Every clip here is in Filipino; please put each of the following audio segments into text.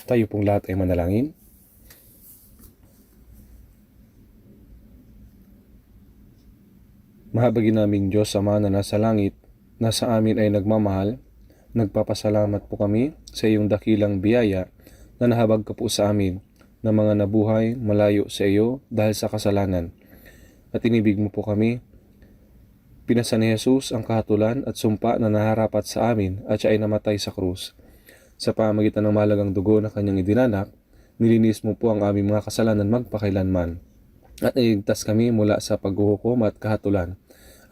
Tayo pong lahat ay manalangin. Mahabagin naming Diyos Ama na nasa langit, na sa amin ay nagmamahal, nagpapasalamat po kami sa iyong dakilang biyaya na nahabag ka po sa amin na mga nabuhay malayo sa iyo dahil sa kasalanan. At inibig mo po kami. Pinasa ni Jesus ang kahatulan at sumpa na naharapat sa amin at siya ay namatay sa krus. Sa pamamagitan ng mahalagang dugo na kanyang idinanak, nilinis mo po ang aming mga kasalanan magpakailanman. At iniligtas kami mula sa paghuhukom at kahatulan.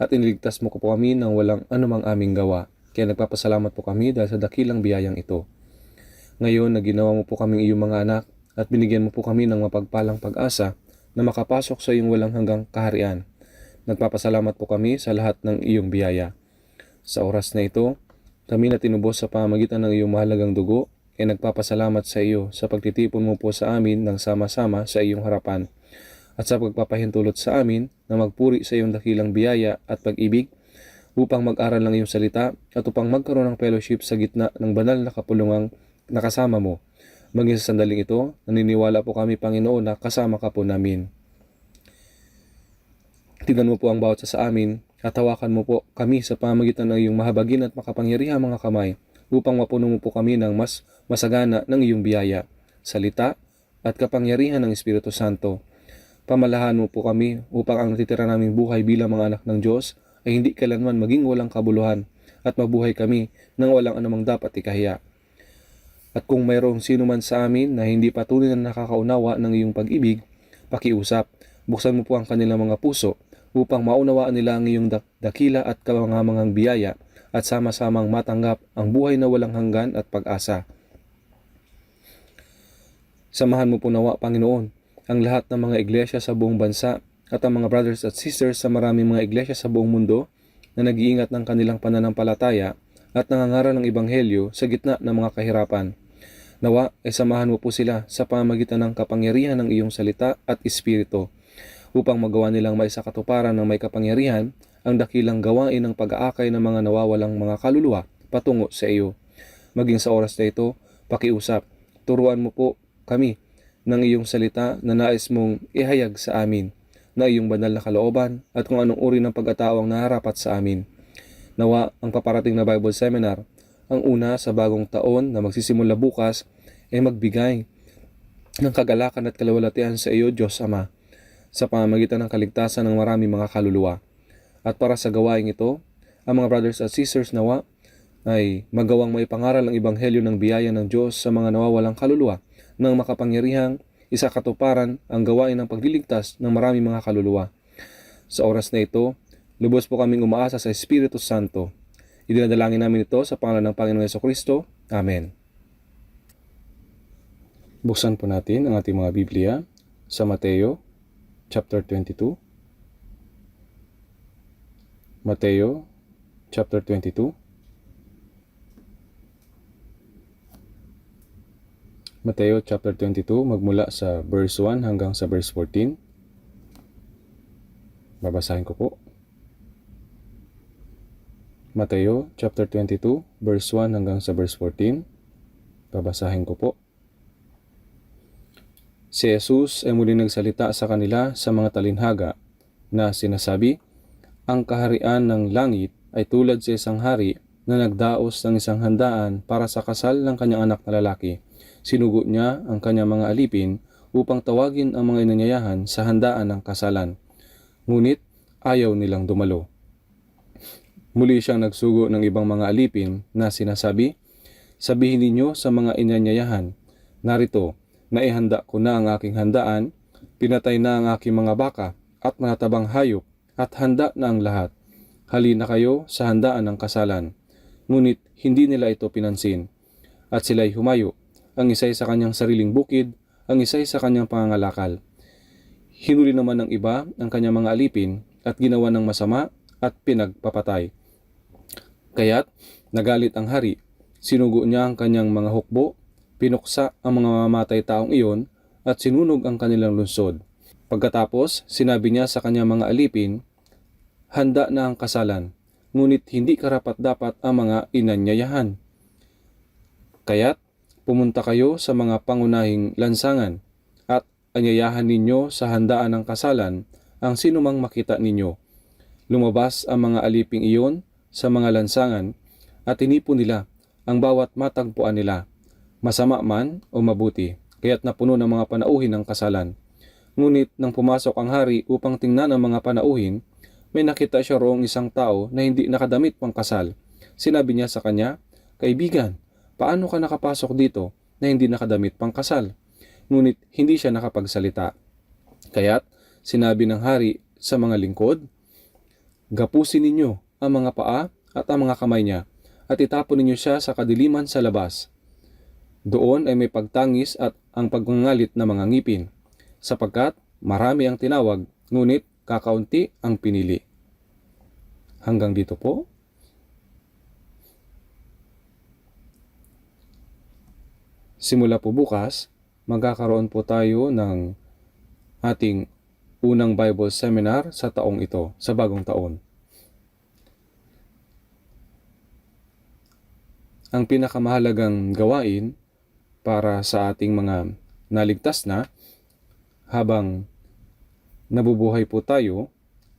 At iniligtas mo po kami ng walang anumang aming gawa. Kaya nagpapasalamat po kami dahil sa dakilang biyayang ito. Ngayon na ginawa mo po kaming iyong mga anak at binigyan mo po kami ng mapagpalang pag-asa na makapasok sa iyong walang hanggang kaharian. Nagpapasalamat po kami sa lahat ng iyong biyaya. Sa oras na ito, kami na tinubos sa pamamagitan ng iyong mahalagang dugo ay nagpapasalamat sa iyo sa pagtitipon mo po sa amin ng sama-sama sa iyong harapan at sa pagpapahintulot sa amin na magpuri sa iyong dakilang biyaya at pag-ibig upang mag-aral ng iyong salita at upang magkaroon ng fellowship sa gitna ng banal na kapulungang nakasama mo. Maging sa sandaling ito, naniniwala po kami, Panginoon, na kasama ka po namin. Tignan mo po ang bawat sa amin at hawakan mo po kami sa pamamagitan ng iyong mahabagin at makapangyarihang mga kamay upang mapuno mo po kami ng mas masagana ng iyong biyaya, salita at kapangyarihan ng Espiritu Santo. Pamalahan mo po kami upang ang natitira naming buhay bilang mga anak ng Diyos ay hindi kailanman maging walang kabuluhan at mabuhay kami nang walang anumang dapat ikahiya. At kung mayroong sino man sa amin na hindi patuloy na nakakaunawa ng iyong pag-ibig, pakiusap, buksan mo po ang kanilang mga puso upang maunawaan nila ang iyong dakila at kamangamangang biyaya at sama-samang matanggap ang buhay na walang hanggan at pag-asa. Samahan mo po nawa, Panginoon, ang lahat ng mga iglesia sa buong bansa at ang mga brothers at sisters sa maraming mga iglesia sa buong mundo na nag-iingat ng kanilang pananampalataya at nangangaral ng Ebanghelyo sa gitna ng mga kahirapan. Nawa ay samahan mo po sila sa pamamagitan ng kapangyarihan ng iyong salita at espiritu upang magawa nilang maisakatuparan ng may kapangyarihan ang dakilang gawain ng pag-aakay ng mga nawawalang mga kaluluwa patungo sa iyo. Maging sa oras na ito, pakiusap, turuan mo po kami ng iyong salita na nais mong ihayag sa amin, na iyong banal na kalooban at kung anong uri ng pag-atao ang naharapat sa amin. Nawa ang paparating na Bible Seminar, ang una sa bagong taon na magsisimula bukas, ay magbigay ng kagalakan at kalawalatian sa iyo, Diyos Ama, sa pamamagitan ng kaligtasan ng maraming mga kaluluwa. At para sa gawaing ito, ang mga brothers at sisters nawa ay magawang maipangaral ang Ebanghelyo ng biyaya ng Diyos sa mga nawawalang kaluluwa ng makapangyarihang isakatuparan ang gawain ng pagliligtas ng maraming mga kaluluwa. Sa oras na ito, lubos po kaming umaasa sa Espiritu Santo. Idinadalangin namin ito sa pangalan ng Panginoong Jesucristo. Amen. Buksan po natin ang ating mga Biblia sa Mateo chapter 22. Mateo chapter 22. Mateo chapter 22, magmula sa verse 1 hanggang sa verse 14. Babasahin ko po. Mateo chapter 22, verse 1 hanggang sa verse 14. Babasahin ko po. Si Jesus ay muli nagsalita sa kanila sa mga talinhaga na sinasabi, ang kaharian ng langit ay tulad sa isang hari na nagdaos ng isang handaan para sa kasal ng kanyang anak na lalaki. Sinugo niya ang kanyang mga alipin upang tawagin ang mga inanyayahan sa handaan ng kasalan. Ngunit ayaw nilang dumalo. Muli siyang nagsugo ng ibang mga alipin na sinasabi, sabihin ninyo sa mga inanyayahan, narito, naihanda ko na ang aking handaan, pinatay na ang aking mga baka at manatabang hayop at handa na ang lahat. Halina kayo sa handaan ng kasalan. Ngunit hindi nila ito pinansin. At sila'y humayo, ang isa'y sa kanyang sariling bukid, ang isa'y sa kanyang pangangalakal. Hinuli naman ng iba ang kanyang mga alipin at ginawa ng masama at pinagpapatay. Kaya't nagalit ang hari, sinugo niya ang kanyang mga hukbo, pinuksa ang mga mamamatay taong iyon at sinunog ang kanilang lungsod. Pagkatapos, sinabi niya sa kanyang mga alipin, handa na ang kasalan, ngunit hindi karapat-dapat ang mga inanyayahan. Kaya't pumunta kayo sa mga pangunahing lansangan at anyayahan ninyo sa handaan ng kasalan ang sinumang makita ninyo. Lumabas ang mga aliping iyon sa mga lansangan at tinipon nila ang bawat matagpuan nila, masama man o mabuti, kaya't napuno ng mga panauhin ng kasalan. Ngunit nang pumasok ang hari upang tingnan ang mga panauhin, may nakita siya roong isang tao na hindi nakadamit pang kasal. Sinabi niya sa kanya, "Kaibigan, paano ka nakapasok dito na hindi nakadamit pang kasal?" Ngunit hindi siya nakapagsalita. Kaya't sinabi ng hari sa mga lingkod, "Gapusin ninyo ang mga paa at ang mga kamay niya at itapon ninyo siya sa kadiliman sa labas. Doon ay may pagtangis at ang pagngangalit na mga ngipin, sapagkat marami ang tinawag, ngunit kakaunti ang pinili." Hanggang dito po. Simula po bukas, magkakaroon po tayo ng ating unang Bible Seminar sa taong ito, sa bagong taon. Ang pinakamahalagang gawain para sa ating mga naligtas na habang nabubuhay po tayo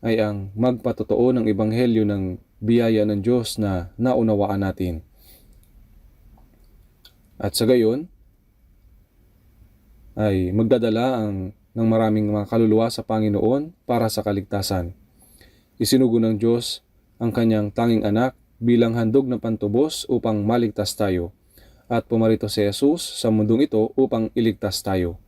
ay ang magpatotoo ng ebanghelyo ng biyaya ng Diyos na naunawaan natin. At sa gayon ay magdadala ng maraming mga kaluluwa sa Panginoon para sa kaligtasan. Isinugo ng Diyos ang kanyang tanging anak bilang handog ng pantubos upang maligtas tayo. At pumarito si Jesus sa mundong ito upang iligtas tayo.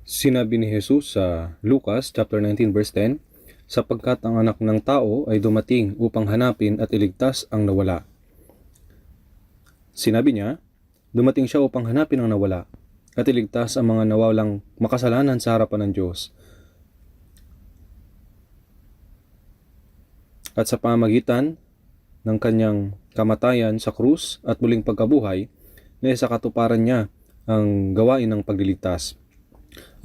Sinabi ni Jesus sa Lucas chapter 19 verse 10, "Sapagkat ang anak ng tao ay dumating upang hanapin at iligtas ang nawala." Sinabi niya, dumating siya upang hanapin ang nawala at iligtas ang mga nawawalang makasalanan sa harapan ng Diyos. At sa pamamagitan ng kanyang kamatayan sa krus at muling pagkabuhay, na sa katuparan niya ang gawain ng pagliligtas.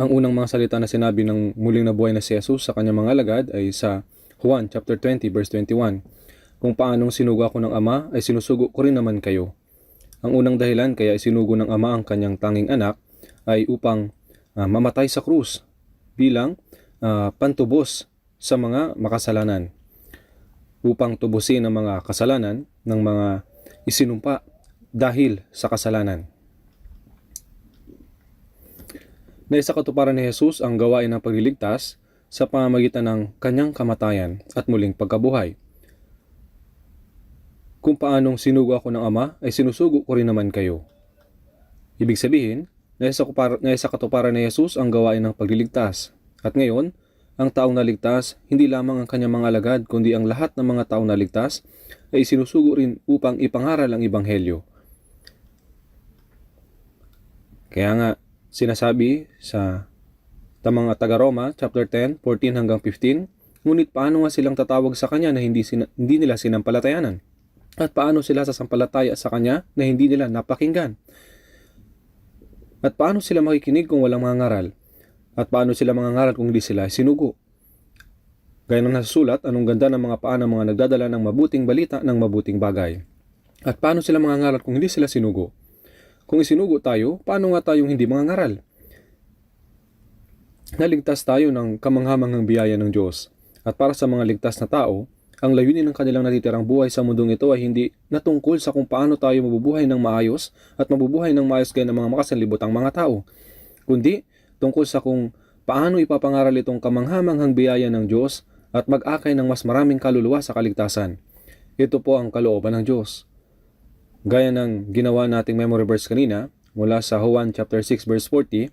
Ang unang mga salita na sinabi ng muling nabuhay na si Jesus sa kanyang mga alagad ay sa Juan chapter 20 verse 21. "Kung paanong sinugo ako ng Ama, ay sinusugo ko rin naman kayo." Ang unang dahilan kaya isinugo ng Ama ang kanyang tanging anak ay upang mamatay sa krus bilang pantubos sa mga makasalanan, upang tubusin ang mga kasalanan ng mga isinumpa dahil sa kasalanan. Naisa katuparan ni Jesus ang gawain ng pagliligtas sa pamamagitan ng kanyang kamatayan at muling pagkabuhay. "Kung paanong sinugo ako ng Ama, ay sinusugo ko rin naman kayo." Ibig sabihin, naisa katuparan ni Jesus ang gawain ng pagliligtas. At ngayon, ang taong naligtas, hindi lamang ang kanyang mga alagad, kundi ang lahat ng mga taong naligtas ay sinusugo rin upang ipangaral ang ebanghelyo. Kaya nga, sinasabi sa mga taga-Roma, chapter 10, 14 hanggang 15, "Ngunit paano nga silang tatawag sa kanya na hindi nila sinampalatayanan? At paano sila sasampalataya sa kanya na hindi nila napakinggan? At paano sila makikinig kung walang mga ngaral? At paano sila mangangaral kung hindi sila sinugo? Gaya ng nasusulat, anong ganda ng mga paa ng mga nagdadala ng mabuting balita ng mabuting bagay. At paano sila mangangaral kung hindi sila sinugo? Kung isinugo tayo, paano nga tayong hindi mangangaral? Naligtas tayo ng kamanghamanghang biyaya ng Diyos. At para sa mga ligtas na tao, ang layunin ng kanilang natitirang buhay sa mundong ito ay hindi natungkol sa kung paano tayo mabubuhay ng maayos at mabubuhay ng maayos gaya ng mga makasanlibotang mga tao, kundi tungkol sa kung paano ipapangaral itong kamanghamanghang biyaya ng Diyos at mag-akay ng mas maraming kaluluwa sa kaligtasan. Ito po ang kalooban ng Diyos. Gaya ng ginawa nating memory verse kanina mula sa Juan chapter 6 verse 40,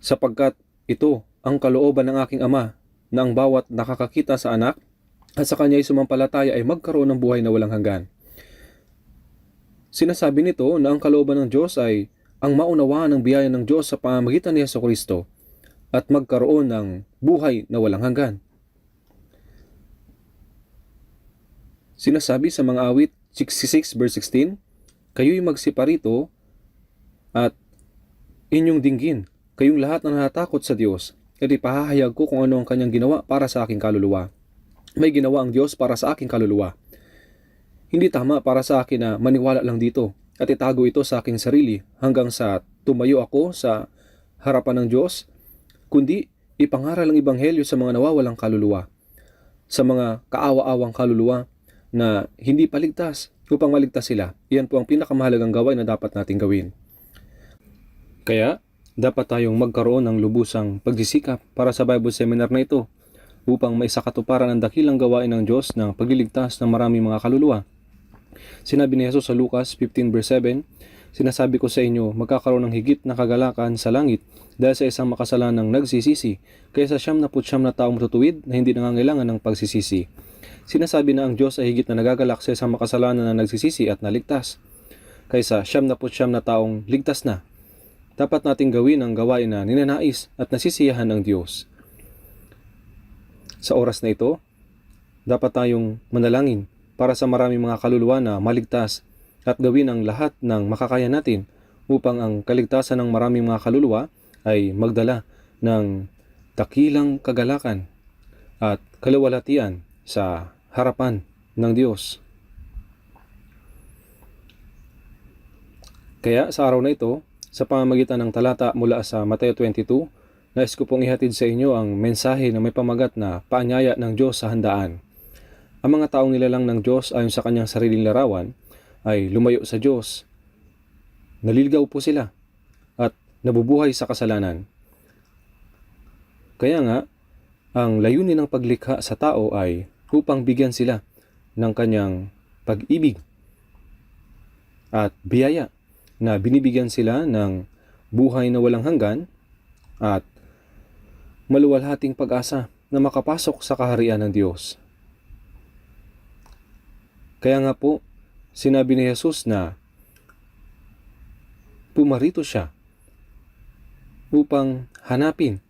"Sapagkat ito ang kalooban ng aking Ama, na ang bawat nakakakita sa anak at sa kanya'y sumampalataya ay magkaroon ng buhay na walang hanggan." Sinasabi nito na ang kalooban ng Diyos ay ang maunawaan ng biyaya ng Diyos sa pamamagitan ni Jesucristo at magkaroon ng buhay na walang hanggan. Sinasabi sa mga awit 66 verse 16, "Kayo'y magsiparito at inyong dinggin, kayong lahat na natatakot sa Diyos, at ipahahayag ko kung ano ang kanyang ginawa para sa aking kaluluwa. May ginawa ang Diyos para sa aking kaluluwa. Hindi tama para sa akin na maniwala lang dito at itago ito sa aking sarili hanggang sa tumayo ako sa harapan ng Diyos, kundi ipangaral ang ebanghelyo sa mga nawawalang kaluluwa, sa mga kaawa-awang kaluluwa na hindi paligtas upang maligtas sila. Iyan po ang pinakamahalagang gawain na dapat nating gawin. Kaya, dapat tayong magkaroon ng lubusang pagsisikap para sa Bible Seminar na ito upang maisakatuparan ang dakilang gawain ng Diyos ng pagliligtas ng maraming mga kaluluwa. Sinabi ni Jesus sa Lucas 15 verse 7, "Sinasabi ko sa inyo, magkakaroon ng higit na kagalakan sa langit dahil sa isang makasalanang nagsisisi, kaysa 99 na taong matutuwid na hindi nangangailangan ng pagsisisi." Sinasabi na ang Diyos ay higit na nagagalak sa isang makasalanan na nagsisisi at naligtas, kaysa 99 na taong ligtas na. Dapat nating gawin ang gawain na ninanais at nasisiyahan ng Diyos. Sa oras na ito, dapat tayong manalangin para sa maraming mga kaluluwa na maligtas at gawin ang lahat ng makakaya natin upang ang kaligtasan ng maraming mga kaluluwa ay magdala ng dakilang kagalakan at kaluwalhatian sa harapan ng Diyos. Kaya sa araw na ito, sa pamamagitan ng talata mula sa Mateo 22, nais ko pong ihatid sa inyo ang mensahe na may pamagat na paanyaya ng Diyos sa handaan. Ang mga taong nilalang ng Diyos ayon sa kanyang sariling larawan ay lumayo sa Diyos. Naliligaw po sila at nabubuhay sa kasalanan. Kaya nga, ang layunin ng paglikha sa tao ay upang bigyan sila ng kanyang pag-ibig at biyaya na binibigyan sila ng buhay na walang hanggan at maluwalhating pag-asa na makapasok sa kaharian ng Diyos. Kaya nga po, sinabi ni Jesus na pumarito siya upang hanapin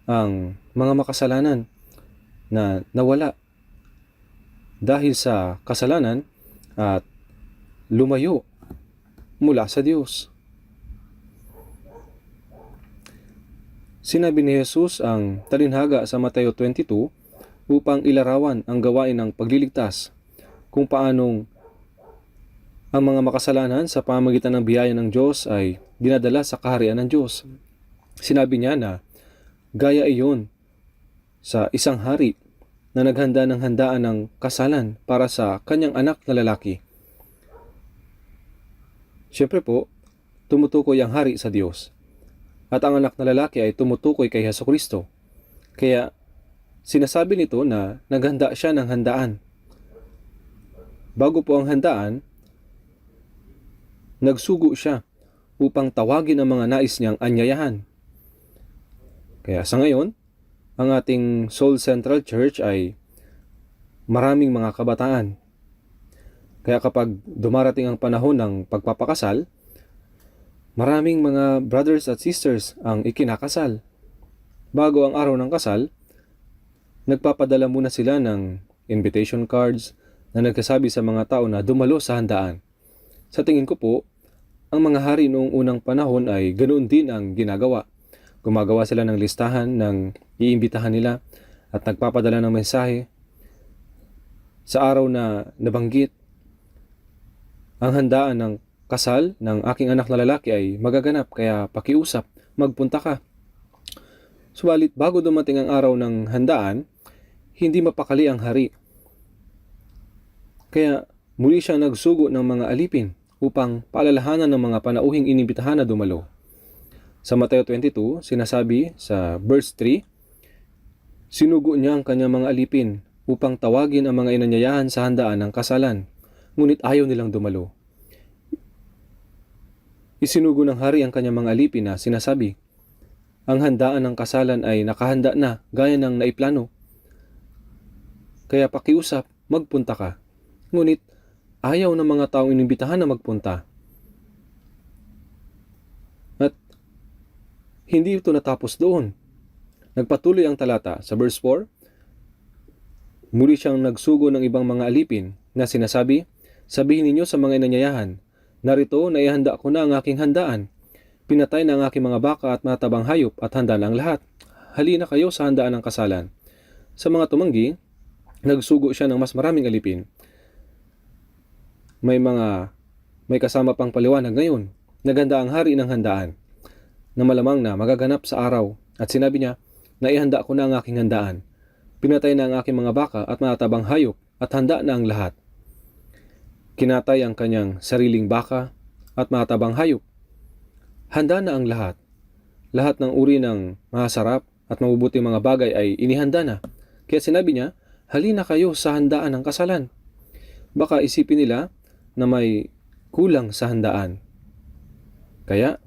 ang mga makasalanan na nawala dahil sa kasalanan at lumayo mula sa Diyos. Sinabi ni Jesus ang talinhaga sa Mateo 22 upang ilarawan ang gawain ng pagliligtas, kung paanong ang mga makasalanan sa pamamagitan ng biyaya ng Diyos ay dinadala sa kaharian ng Diyos. Sinabi niya na gaya iyon sa isang hari na naghanda ng handaan ng kasalan para sa kanyang anak na lalaki. Siyempre po, tumutukoy ang hari sa Diyos at ang anak na lalaki ay tumutukoy kay Jesucristo. Kaya sinasabi nito na naghanda siya ng handaan. Bago po ang handaan, nagsugo siya upang tawagin ang mga nais niyang anyayahan. Kaya sa ngayon, ang ating Soul Central Church ay maraming mga kabataan. Kaya kapag dumarating ang panahon ng pagpapakasal, maraming mga brothers at sisters ang ikinakasal. Bago ang araw ng kasal, nagpapadala muna sila ng invitation cards na nagsasabi sa mga tao na dumalo sa handaan. Sa tingin ko po, ang mga hari noong unang panahon ay ganoon din ang ginagawa. Gumagawa sila ng listahan ng iimbitahan nila at nagpapadala ng mensahe. Sa araw na nabanggit, ang handaan ng kasal ng aking anak na lalaki ay magaganap, kaya pakiusap, magpunta ka. Subalit bago dumating ang araw ng handaan, hindi mapakali ang hari. Kaya muli siya nagsugo ng mga alipin upang paalalahanan ng mga panauhing inimbitahan na dumalo. Sa Mateo 22, sinasabi sa verse 3, sinugo niya ang kanyang mga alipin upang tawagin ang mga inanyayahan sa handaan ng kasalan, ngunit ayaw nilang dumalo. Isinugo ng hari ang kanyang mga alipin na sinasabi, ang handaan ng kasalan ay nakahanda na gaya ng naiplano. Kaya pakiusap, magpunta ka. Ngunit ayaw ng mga taong inimbitahan na magpunta. At hindi ito natapos doon. Nagpatuloy ang talata sa verse 4. Muli siyang nagsugo ng ibang mga alipin na sinasabi, sabihin ninyo sa mga inanyayahan, narito naihanda ko na ang aking handaan. Pinatay na ang aking mga baka at matabang hayop at handa na ang lahat. Halina kayo sa handaan ng kasalan. Sa mga tumanggi, nagsugo siya ng mas maraming alipin. May mga May kasama pang paliwanag ngayon. Naganda ang hari ng handaan na malamang na magaganap sa araw. At sinabi niya, naihanda ko na ang aking handaan. Pinatay na ang aking mga baka at matatabang hayop at handa na ang lahat. Kinatay ang kanyang sariling baka at matatabang hayop. Handa na ang lahat. Lahat ng uri ng masarap at mabubuting mga bagay ay inihanda na. Kaya sinabi niya, halina kayo sa handaan ng kasalan. Baka isipin nila na may kulang sa handaan. Kaya,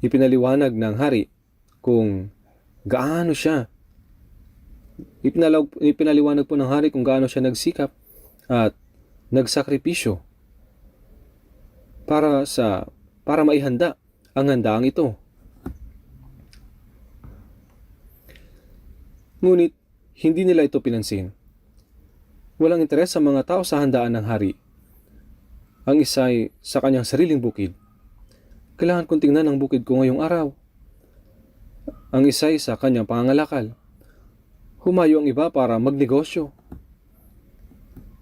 ipinaliwanag ng hari kung gaano siya. Ipinaliwanag po ng hari kung gaano siya nagsikap at nagsakripisyo para maihanda ang handaang ito. Ngunit, hindi nila ito pinansin. Walang interes sa mga tao sa handaan ng hari. Ang isa ay sa kanyang sariling bukid. Kailangan kong tingnan ang bukid ko ngayong araw. Ang isa ay sa kanyang pangangalakal. Humayo ang iba para magnegosyo.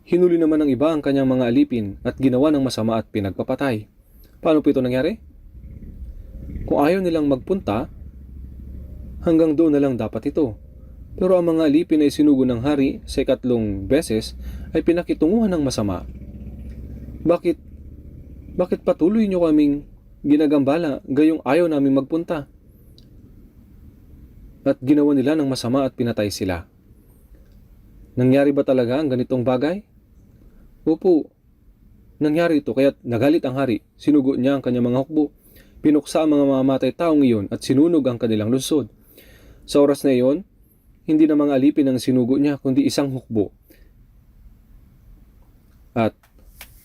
Hinuli naman ng iba ang kanyang mga alipin at ginawa ng masama at pinagpapatay. Paano po ito nangyari? Kung ayaw nilang magpunta, hanggang doon na lang dapat ito. Pero ang mga alipin ay sinugo ng hari sa 3 beses ay pinakitunguhan ng masama. Bakit patuloy niyo kaming ginagambala gayong ayaw naming magpunta? At ginawa nila ng masama at pinatay sila. Nangyari ba talaga ang ganitong bagay? Opo, nangyari ito kaya't nagalit ang hari. Sinugo niya ang kanyang mga hukbo. Pinuksa ang mga mamamatay taong iyon at sinunog ang kanilang lungsod. Sa oras na iyon, hindi na mga alipin ang sinugo niya kundi isang hukbo. At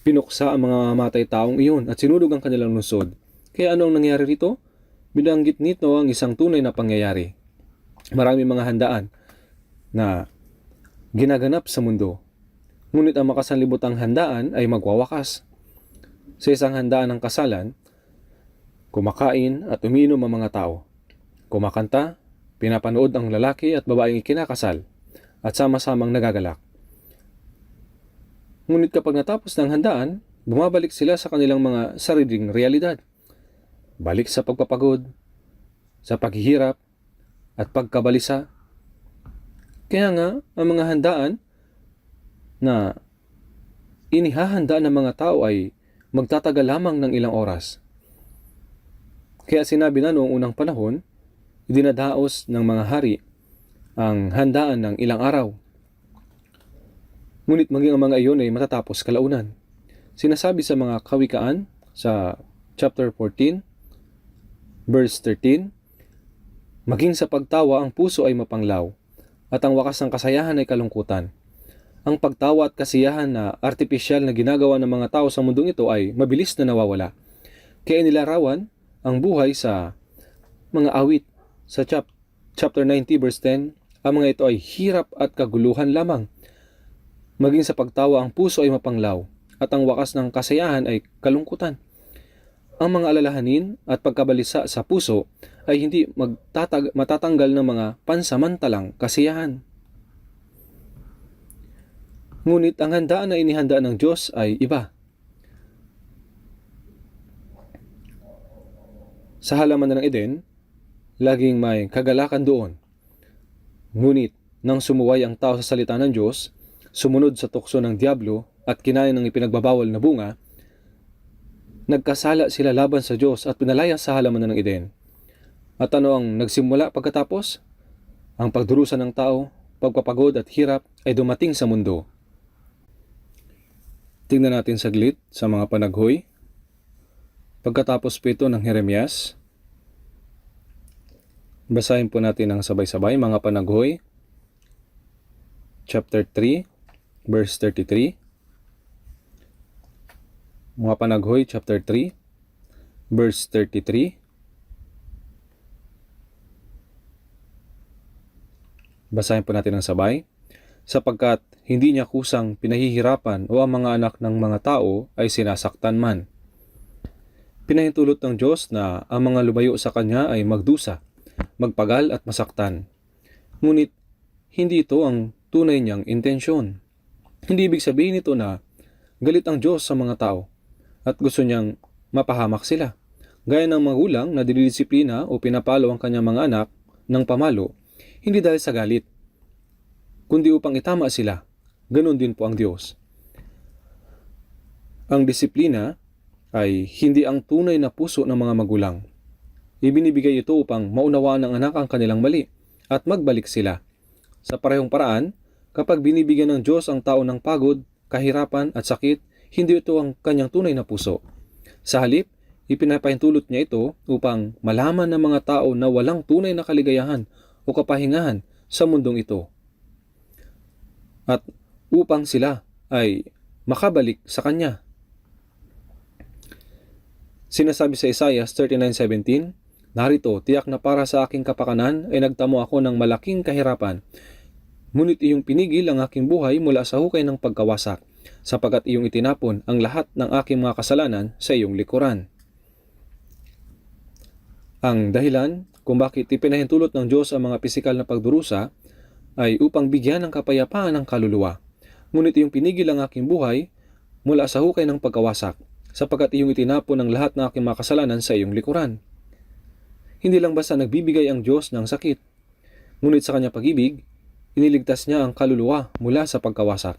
pinuksa ang mga mamamatay taong iyon at sinunog ang kanilang lungsod. Kaya ano ang nangyari rito? Binanggit nito ang isang tunay na pangyayari. Maraming mga handaan na ginaganap sa mundo. Ngunit ang makasanlibutang handaan ay magwawakas. Sa isang handaan ng kasalan, kumakain at umiinom ang mga tao. Kumakanta, pinapanood ang lalaki at babaeng ikinakasal at sama-samang nagagalak. Ngunit kapag natapos ng handaan, bumabalik sila sa kanilang mga sariling realidad. Balik sa pagpapagod, sa paghihirap, at pagkabalisa. Kaya nga, ang mga handaan na inihahanda ng mga tao ay magtatagal lamang ng ilang oras. Kaya sinabi na noong unang panahon, dinadaos ng mga hari ang handaan ng ilang araw. Ngunit maging ang mga iyon ay matatapos kalaunan. Sinasabi sa mga kawikaan sa chapter 14, verse 13, maging sa pagtawa ang puso ay mapanglaw, at ang wakas ng kasayahan ay kalungkutan. Ang pagtawa at kasiyahan na artipisyal na ginagawa ng mga tao sa mundong ito ay mabilis na nawawala. Kaya nilarawan ang buhay sa mga awit. Sa chapter 90 verse 10, ang mga ito ay hirap at kaguluhan lamang. Maging sa pagtawa ang puso ay mapanglaw, at ang wakas ng kasayahan ay kalungkutan. Ang mga alalahanin at pagkabalisa sa puso ay hindi matatanggal ng mga pansamantalang kasiyahan. Ngunit ang handaan na inihanda ng Diyos ay iba. Sa halaman ng Eden, laging may kagalakan doon. Ngunit nang sumuway ang tao sa salita ng Diyos, sumunod sa tukso ng diablo at kinain ng ipinagbabawal na bunga, nagkasala sila laban sa Diyos at pinalaya sa halaman ng Eden. At ano ang nagsimula pagkatapos? Ang pagdurusa ng tao, pagpapagod at hirap ay dumating sa mundo. Tingnan natin saglit sa mga panaghoy. Pagkatapos po ito ng Jeremias, basahin po natin ang sabay-sabay mga panaghoy. Chapter 3, verse 33. Mga panaghoy, chapter 3, verse 33. Basahin po natin ang sabay. Sapagkat hindi niya kusang pinahihirapan o ang mga anak ng mga tao ay sinasaktan man. Pinahintulot ng Diyos na ang mga lumayo sa Kanya ay magdusa, magpagal at masaktan. Ngunit hindi ito ang tunay niyang intensyon. Hindi ibig sabihin ito na galit ang Diyos sa mga tao. at gusto niyang mapahamak sila. Gaya ng magulang na dinidisiplina o pinapalo ang kanyang mga anak ng pamalo, hindi dahil sa galit, kundi upang itama sila. Ganon din po ang Diyos. Ang disiplina ay hindi ang tunay na puso ng mga magulang. Ibinibigay ito upang maunawaan ng anak ang kanilang mali at magbalik sila. Sa parehong paraan, kapag binibigyan ng Diyos ang tao ng pagod, kahirapan at sakit, hindi ito ang kanyang tunay na puso. Sa halip, ipinapahintulot niya ito upang malaman ng mga tao na walang tunay na kaligayahan o kapahingahan sa mundong ito. At upang sila ay makabalik sa Kanya. Sinasabi sa Isaiah 39:17, "Narito, tiyak na para sa aking kapakanan ay nagtamo ako ng malaking kahirapan. Ngunit iyong pinigil ang aking buhay mula sa hukay ng pagkawasak, sapagkat iyong itinapon ang lahat ng aking mga kasalanan sa iyong likuran." Ang dahilan kung bakit ipinahintulot ng Diyos ang mga pisikal na pagdurusa ay upang bigyan ng kapayapaan ang kaluluwa. Ngunit iyong pinigil ang aking buhay mula sa hukay ng pagkawasak, sapagkat iyong itinapon ang lahat ng aking mga kasalanan sa iyong likuran. Hindi lang basta nagbibigay ang Diyos ng sakit, ngunit sa kanyang pag-ibig, iniligtas niya ang kaluluwa mula sa pagkawasak.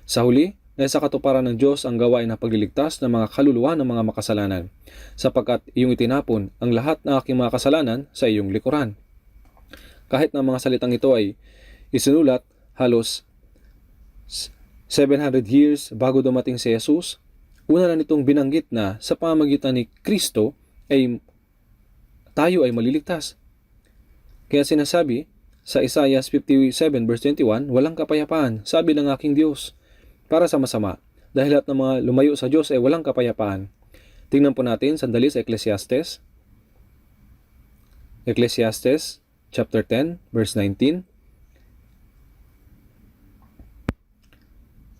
Sa huli, nasa katuparan ng Diyos ang gawain ng pagliligtas ng mga kaluluwa ng mga makasalanan, sapagkat iyong itinapon ang lahat ng aking mga kasalanan sa iyong likuran. Kahit na mga salitang ito ay isinulat halos 700 years bago dumating si Jesus, una na nitong binanggit na sa pamamagitan ni Kristo ay tayo ay maliligtas. Kaya sinasabi sa Isaiah 57 verse 21, "Walang kapayapaan, sabi ng aking Diyos, para sa masama, dahil lahat ng mga lumayo sa Diyos ay walang kapayapaan." Tingnan po natin sandali sa Ecclesiastes. Ecclesiastes chapter 10 verse 19.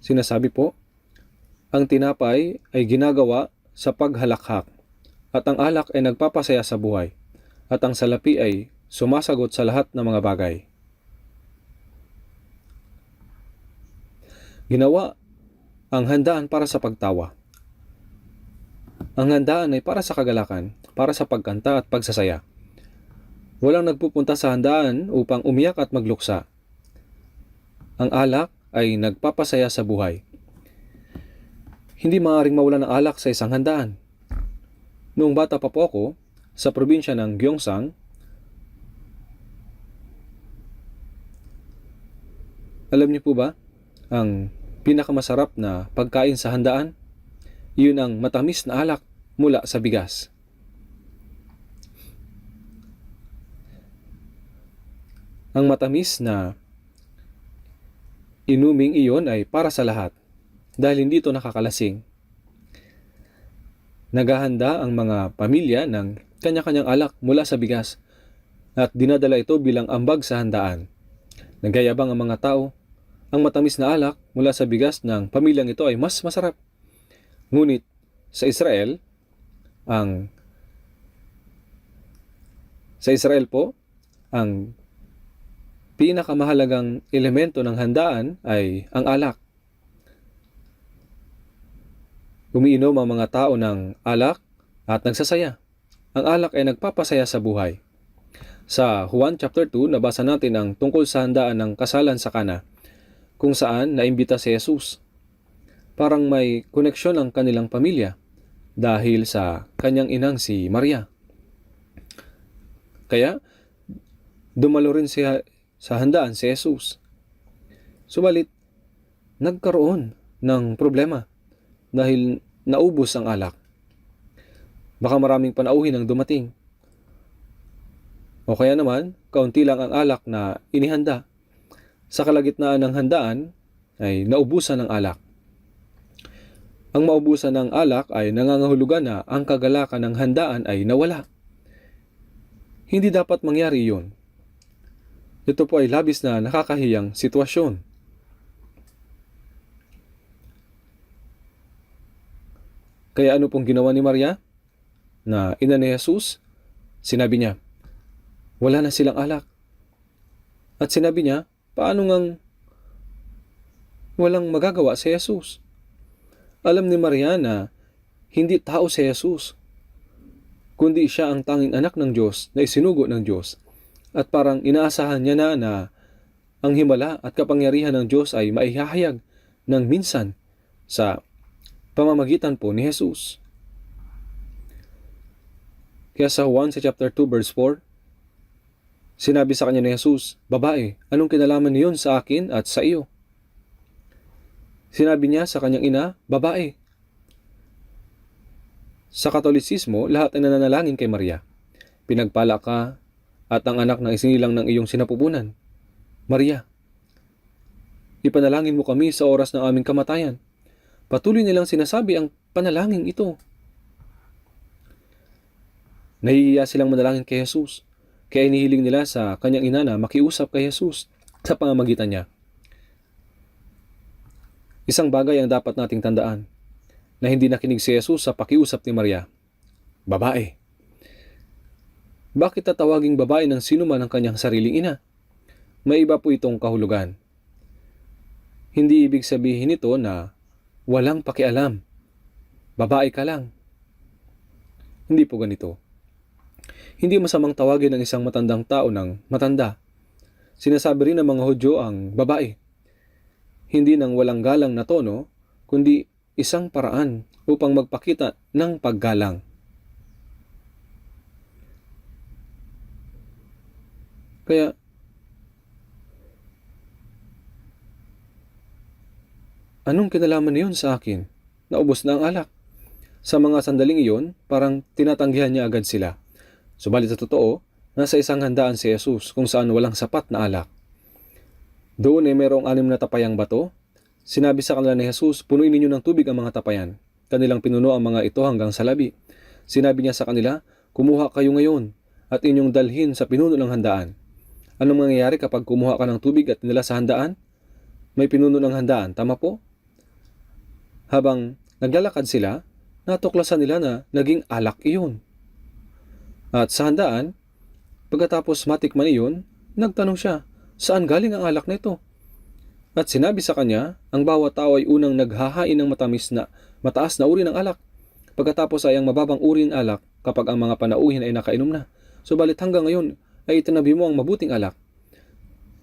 Sinasabi po, "Ang tinapay ay ginagawa sa paghalakhak, at ang alak ay nagpapasaya sa buhay, at ang salapi ay sumasagot sa lahat ng mga bagay." Ginawa ang handaan para sa pagtawa. Ang handaan ay para sa kagalakan, para sa pagkanta at pagsasaya. Walang nagpupunta sa handaan upang umiyak at magluksa. Ang alak ay nagpapasaya sa buhay. Hindi maaaring mawala ng alak sa isang handaan. Noong bata pa po ako, sa probinsya ng Gyeongsang, alam niyo po ba, ang pinakamasarap na pagkain sa handaan, iyon ang matamis na alak mula sa bigas. Ang matamis na inuming iyon ay para sa lahat, dahil hindi ito nakakalasing. Naghahanda ang mga pamilya ng kanya-kanyang alak mula sa bigas at dinadala ito bilang ambag sa handaan. Nagyayabang ang mga tao, ang matamis na alak mula sa bigas ng pamilyang ito ay mas masarap. Ngunit sa Israel po, ang pinakamahalagang elemento ng handaan ay ang alak. Umiinom ang mga tao ng alak at nagsasaya. Ang alak ay nagpapasaya sa buhay. Sa Juan chapter 2, nabasa natin ang tungkol sa handaan ng kasalan sa Kana, kung saan naimbita si Jesus. Parang may koneksyon ang kanilang pamilya dahil sa kanyang inang si Maria. Kaya, dumalo rin siya sa handaan si Jesus. Subalit, nagkaroon ng problema dahil naubos ang alak. Baka maraming panauhin ang dumating. O kaya naman, kaunti lang ang alak na inihanda. Sa kalagitnaan ng handaan ay naubusan ng alak. Ang maubusan ng alak ay nangangahulugan na ang kagalakan ng handaan ay nawala. Hindi dapat mangyari iyon. Ito po ay labis na nakakahiyang sitwasyon. Kaya ano pong ginawa ni Maria na ina ni Jesus? Sinabi niya, wala na silang alak. At sinabi niya, paano ngang walang magagawa si Jesus? Alam ni Maria na hindi tao si Jesus, kundi siya ang tanging anak ng Diyos na isinugo ng Diyos. At parang inaasahan niya na ang himala at kapangyarihan ng Diyos ay maihahayag ng minsan sa pamamagitan po ni Jesus. Kaya sa Juan sa chapter 2 verse 4, sinabi sa kanya ni Jesus, "Babae, anong kinalaman niyon sa akin at sa iyo?" Sinabi niya sa kanyang ina, "Babae." Sa Katolisismo, lahat ay nananalangin kay Maria. "Pinagpala ka at ang anak ng isinilang ng iyong sinapupunan. Maria, ipanalangin mo kami sa oras ng aming kamatayan." Patuloy nilang sinasabi ang panalangin ito. Nahihiya silang manalangin kay Jesus, kaya inihiling nila sa kanyang ina na makiusap kay Jesus sa pamamagitan niya. Isang bagay ang dapat nating tandaan, na hindi nakinig si Jesus sa pakiusap ni Maria. "Babae." Bakit tatawaging babae ng sino man ang kanyang sariling ina? May iba po itong kahulugan. Hindi ibig sabihin nito na walang pakialam. Babae ka lang. Hindi po ganito. Hindi masamang tawagin ng isang matandang tao ng matanda. Sinasabi rin ng mga Hudyo ang babae. Hindi ng walang galang na tono, kundi isang paraan upang magpakita ng paggalang. Kaya, anong kinalaman niyon sa akin? Naubos na ang alak. Sa mga sandaling iyon, parang tinatanggihan niya agad sila. Subalit sa totoo, nasa isang handaan si Jesus kung saan walang sapat na alak. Doon ay mayroong 6 na tapayang bato. Sinabi sa kanila ni Jesus, "Punuin ninyo ng tubig ang mga tapayan." Kanilang pinuno ang mga ito hanggang sa labi. Sinabi niya sa kanila, "Kumuha kayo ngayon at inyong dalhin sa pinuno ng handaan." Anong mangyayari kapag kumuha ka ng tubig at dinala sa handaan? May pinuno ng handaan, tama po? Habang naglalakad sila, natuklasan nila na naging alak iyon. At sa handaan, pagkatapos matikman iyon, nagtanong siya, saan galing ang alak na ito? At sinabi sa kanya, ang bawat tao ay unang naghahain ng mataas na uri ng alak. Pagkatapos ay ang mababang uri ng alak kapag ang mga panauhin ay nakainom na. Subalit hanggang ngayon ay itinabi mo ang mabuting alak.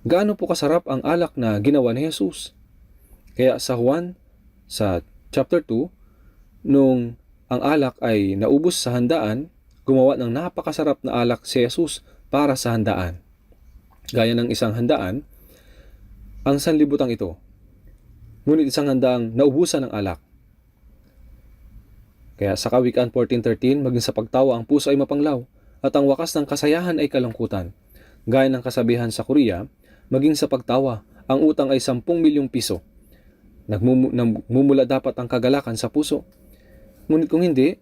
Gaano po kasarap ang alak na ginawa ni Jesus? Kaya sa Juan, sa chapter 2, nung ang alak ay naubos sa handaan, gumawa ng napakasarap na alak si Jesus para sa handaan. Gaya ng isang handaan, ang sanlibutan ito. Ngunit isang handaang naubusan ng alak. Kaya sa Kawikaan 14:13, maging sa pagtawa ang puso ay mapanglaw, at ang wakas ng kasayahan ay kalungkutan. Gaya ng kasabihan sa Korea, maging sa pagtawa, ang utang ay 10 milyong piso. Nagmumula dapat ang kagalakan sa puso. Ngunit kung hindi,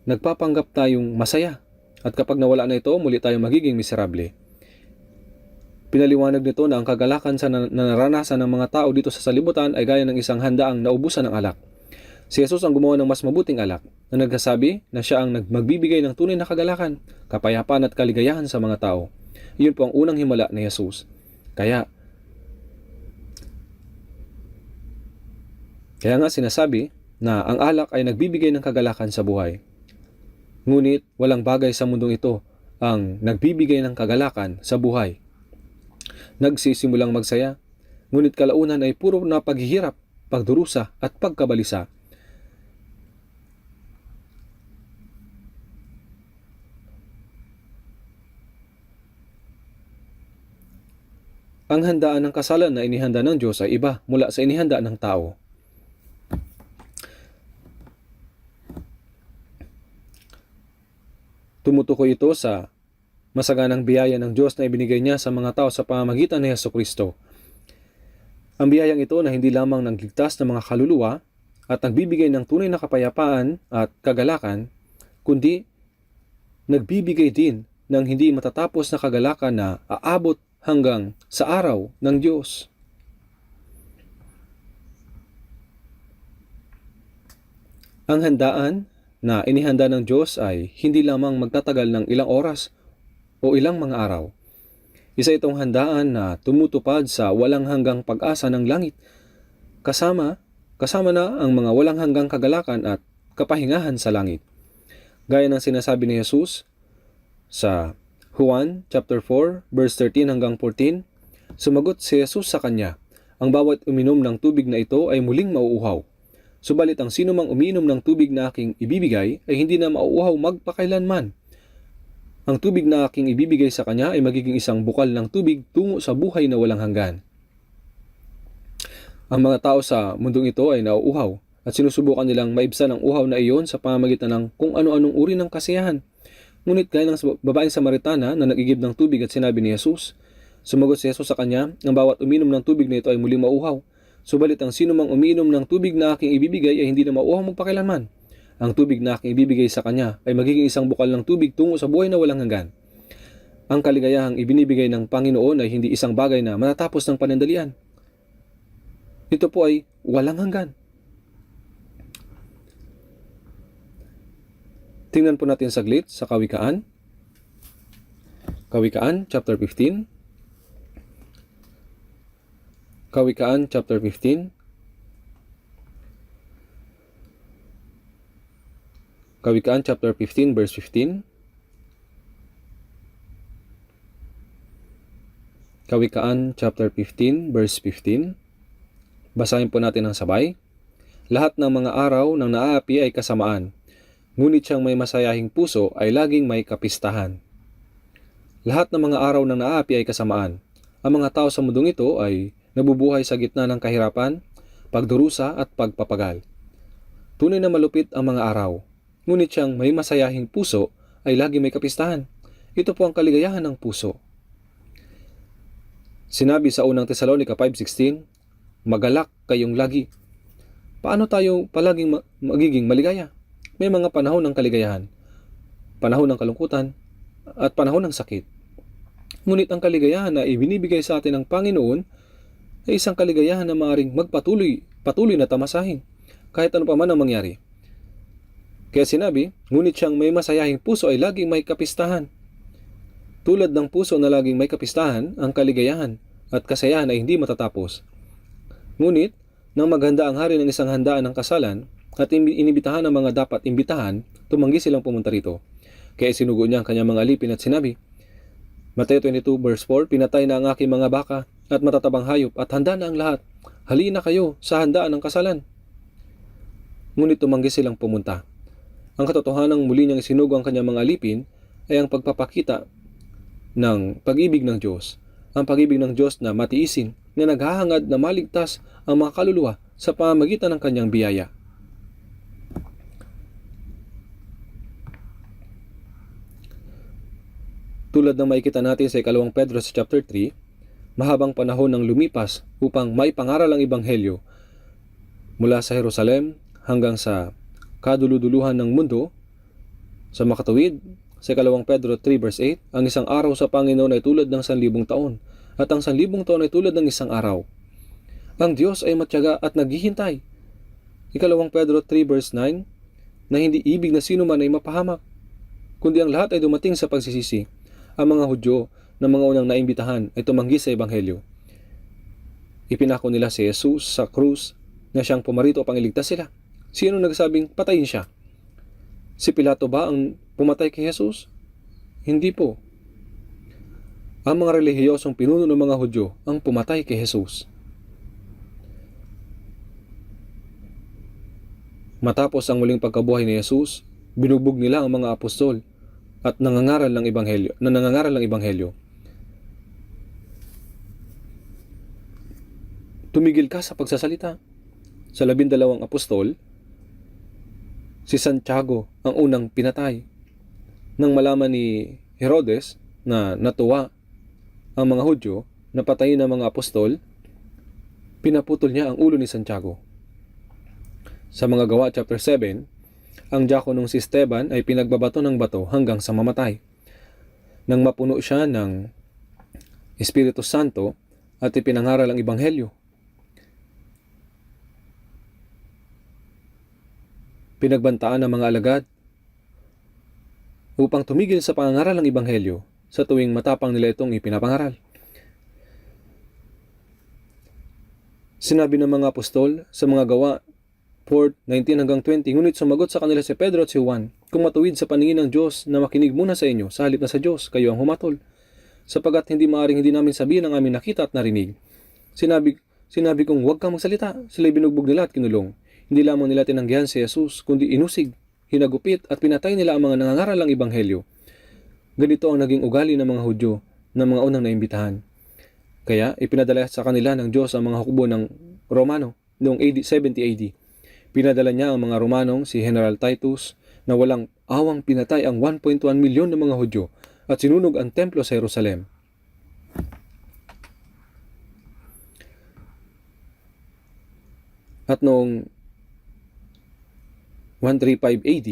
nagpapanggap tayong masaya. At kapag nawala na ito, muli tayong magiging miserable. Pinaliwanag nito na ang kagalakan na naranasan ng mga tao dito sa salibutan ay gaya ng isang handaang naubusan ng alak. Si Jesus ang gumawa ng mas mabuting alak na nagsasabi na siya ang magbibigay ng tunay na kagalakan, kapayapaan at kaligayahan sa mga tao. Iyon po ang unang himala ni Jesus. Kaya nga sinasabi na ang alak ay nagbibigay ng kagalakan sa buhay. Ngunit walang bagay sa mundong ito ang nagbibigay ng kagalakan sa buhay. Nagsisimulang magsaya, ngunit kalaunan ay puro na paghihirap, pagdurusa at pagkabalisa. Ang handaan ng kasalan na inihanda ng Diyos ay iba mula sa inihanda ng tao. Tumutukoy ito sa masaganang biyaya ng Diyos na ibinigay niya sa mga tao sa pamamagitan ni Jesucristo. Ang biyayang ito na hindi lamang nagligtas ng mga kaluluwa at nagbibigay ng tunay na kapayapaan at kagalakan, kundi nagbibigay din ng hindi matatapos na kagalakan na aabot hanggang sa araw ng Diyos. Ang handaan na inihanda ng Diyos ay hindi lamang magtatagal ng ilang oras o ilang mga araw. Isa itong handaan na tumutupad sa walang hanggang pag-asa ng langit, kasama na ang mga walang hanggang kagalakan at kapahingahan sa langit. Gaya ng sinasabi ni Jesus sa Juan chapter 4 verse 13 hanggang 14, sumagot si Jesus sa kanya, ang bawat uminom ng tubig na ito ay muling mauuhaw. Subalit ang sino mang umiinom ng tubig na aking ibibigay ay hindi na mauuhaw magpakailanman. Ang tubig na aking ibibigay sa kanya ay magiging isang bukal ng tubig tungo sa buhay na walang hanggan. Ang mga tao sa mundong ito ay nauuhaw at sinusubukan nilang maibsan ang uhaw na iyon sa pamamagitan ng kung ano-anong uri ng kasiyahan. Ngunit gaya ng babaeng Samaritana na nag-igib ng tubig at sinabi ni Jesus, sumagot si Jesus sa kanya, ang bawat uminom ng tubig na ito ay muling mauuhaw. Subalit ang sino mang umiinom ng tubig na aking ibibigay ay hindi na mauuhaw magpakailanman. Ang tubig na aking ibibigay sa kanya ay magiging isang bukal ng tubig tungo sa buhay na walang hanggan. Ang kaligayahang ibinibigay ng Panginoon ay hindi isang bagay na matatapos ng panandalian. Ito po ay walang hanggan. Tingnan po natin saglit sa Kawikaan. Kawikaan chapter 15. Kawikaan chapter 15. Kawikaan chapter 15 verse 15. Kawikaan chapter 15 verse 15. Basahin po natin ng sabay. Lahat ng mga araw ng naaapi ay kasamaan, ngunit siyang may masayahing puso ay laging may kapistahan. Lahat ng mga araw ng naaapi ay kasamaan. Ang mga tao sa mundong ito ay nabubuhay sa gitna ng kahirapan, pagdurusa at pagpapagal. Tunay na malupit ang mga araw, ngunit siyang may masayahing puso ay laging may kapistahan. Ito po ang kaligayahan ng puso. Sinabi sa unang Tesalonica 5:16, magalak kayong lagi. Paano tayo palaging magiging maligaya? May mga panahon ng kaligayahan, panahon ng kalungkutan, at panahon ng sakit. Ngunit ang kaligayahan na ibinibigay sa atin ng Panginoon ay isang kaligayahan na maaaring patuloy na tamasahin, kahit ano pa man ang mangyari. Kaya sinabi, ngunit siyang may masayahing puso ay laging may kapistahan. Tulad ng puso na laging may kapistahan, ang kaligayahan at kasayahan ay hindi matatapos. Ngunit, nang maghanda ang hari ng isang handaan ng kasalan at inibitahan ang mga dapat imbitahan, tumanggi silang pumunta rito. Kaya sinugo niya ang kanyang mga alipin at sinabi, Mateo 22 verse 4, pinatay na ang aking mga baka at matatabang hayop at handa na ang lahat. Halina kayo sa handaan ng kasalan. Ngunit tumanggi silang pumunta. Ang katotohanang muli niyang isinugo ang kanyang mga alipin ay ang pagpapakita ng pag-ibig ng Diyos. Ang pag-ibig ng Diyos na matiisin, na naghahangad na maligtas ang mga kaluluwa sa pamamagitan ng kanyang biyaya. Tulad ng makikita natin sa 2 Pedro chapter 3, mahabang panahon ng lumipas upang maipangaral ang Ebanghelyo mula sa Jerusalem hanggang sa kaduluduluhan ng mundo. Sa makatuwid, sa 2 Pedro 3 verse 8, ang isang araw sa Panginoon ay tulad ng 1,000 taon, at ang 1,000 taon ay tulad ng isang araw. Ang Diyos ay matyaga at naghihintay. 2 Pedro 3 verse 9, na hindi ibig na sino man ay mapahamak, kundi ang lahat ay dumating sa pagsisisi. Ang mga Hudyo na mga unang naimbitahan ay tumanggi sa Ebanghelyo. Ipinako nila si Jesus sa krus na siyang pumarito upang iligtas sila. Sino nagsabing patayin siya? Si Pilato ba ang pumatay kay Jesus? Hindi po. Ang mga relihiyosong pinuno ng mga Hudyo ang pumatay kay Jesus. Matapos ang muling pagkabuhay ni Jesus, binugbog nila ang mga apostol at nangangaral ng Ebanghelyo. Tumigil ka sa pagsasalita. Sa 12 apostol, si Santiago ang unang pinatay. Nang malaman ni Herodes na natuwa ang mga Hudyo na patayin ang mga apostol, pinaputol niya ang ulo ni Santiago. Sa mga Gawa chapter 7, ang diakonong si Esteban ay pinagbabato ng bato hanggang sa mamatay. Nang mapuno siya ng Espiritu Santo at ipinangaral ang Ebanghelyo, pinagbantaan ng mga alagad upang tumigil sa pangangaral ng Ebanghelyo sa tuwing matapang nila itong ipinapangaral. Sinabi ng mga apostol sa mga Gawa 4:19 hanggang 20. Ngunit sumagot sa kanila si Pedro at si Juan, "Kung matuwid sa paningin ng Diyos na makinig muna sa inyo, sa halip na sa Diyos, kayo ang humatol. Sapagat hindi maaring hindi namin sabihin ang aming nakita at narinig. Sinabi kong huwag kang magsalita." Sila'y binugbog nila at kinulong. Hindi lamang nila tinanggihan si Jesus, kundi inusig, hinagupit at pinatay nila ang mga nangangaralang ebanghelyo. Ganito ang naging ugali ng mga Hudyo na mga unang naimbitahan. Kaya ipinadala sa kanila ng Diyos ang mga hukbo ng Romano noong 70 AD. Pinadala niya ang mga Romanong si General Titus na walang awang pinatay ang 1.1 milyon ng mga Hudyo at sinunog ang templo sa Jerusalem. At noong 135 AD,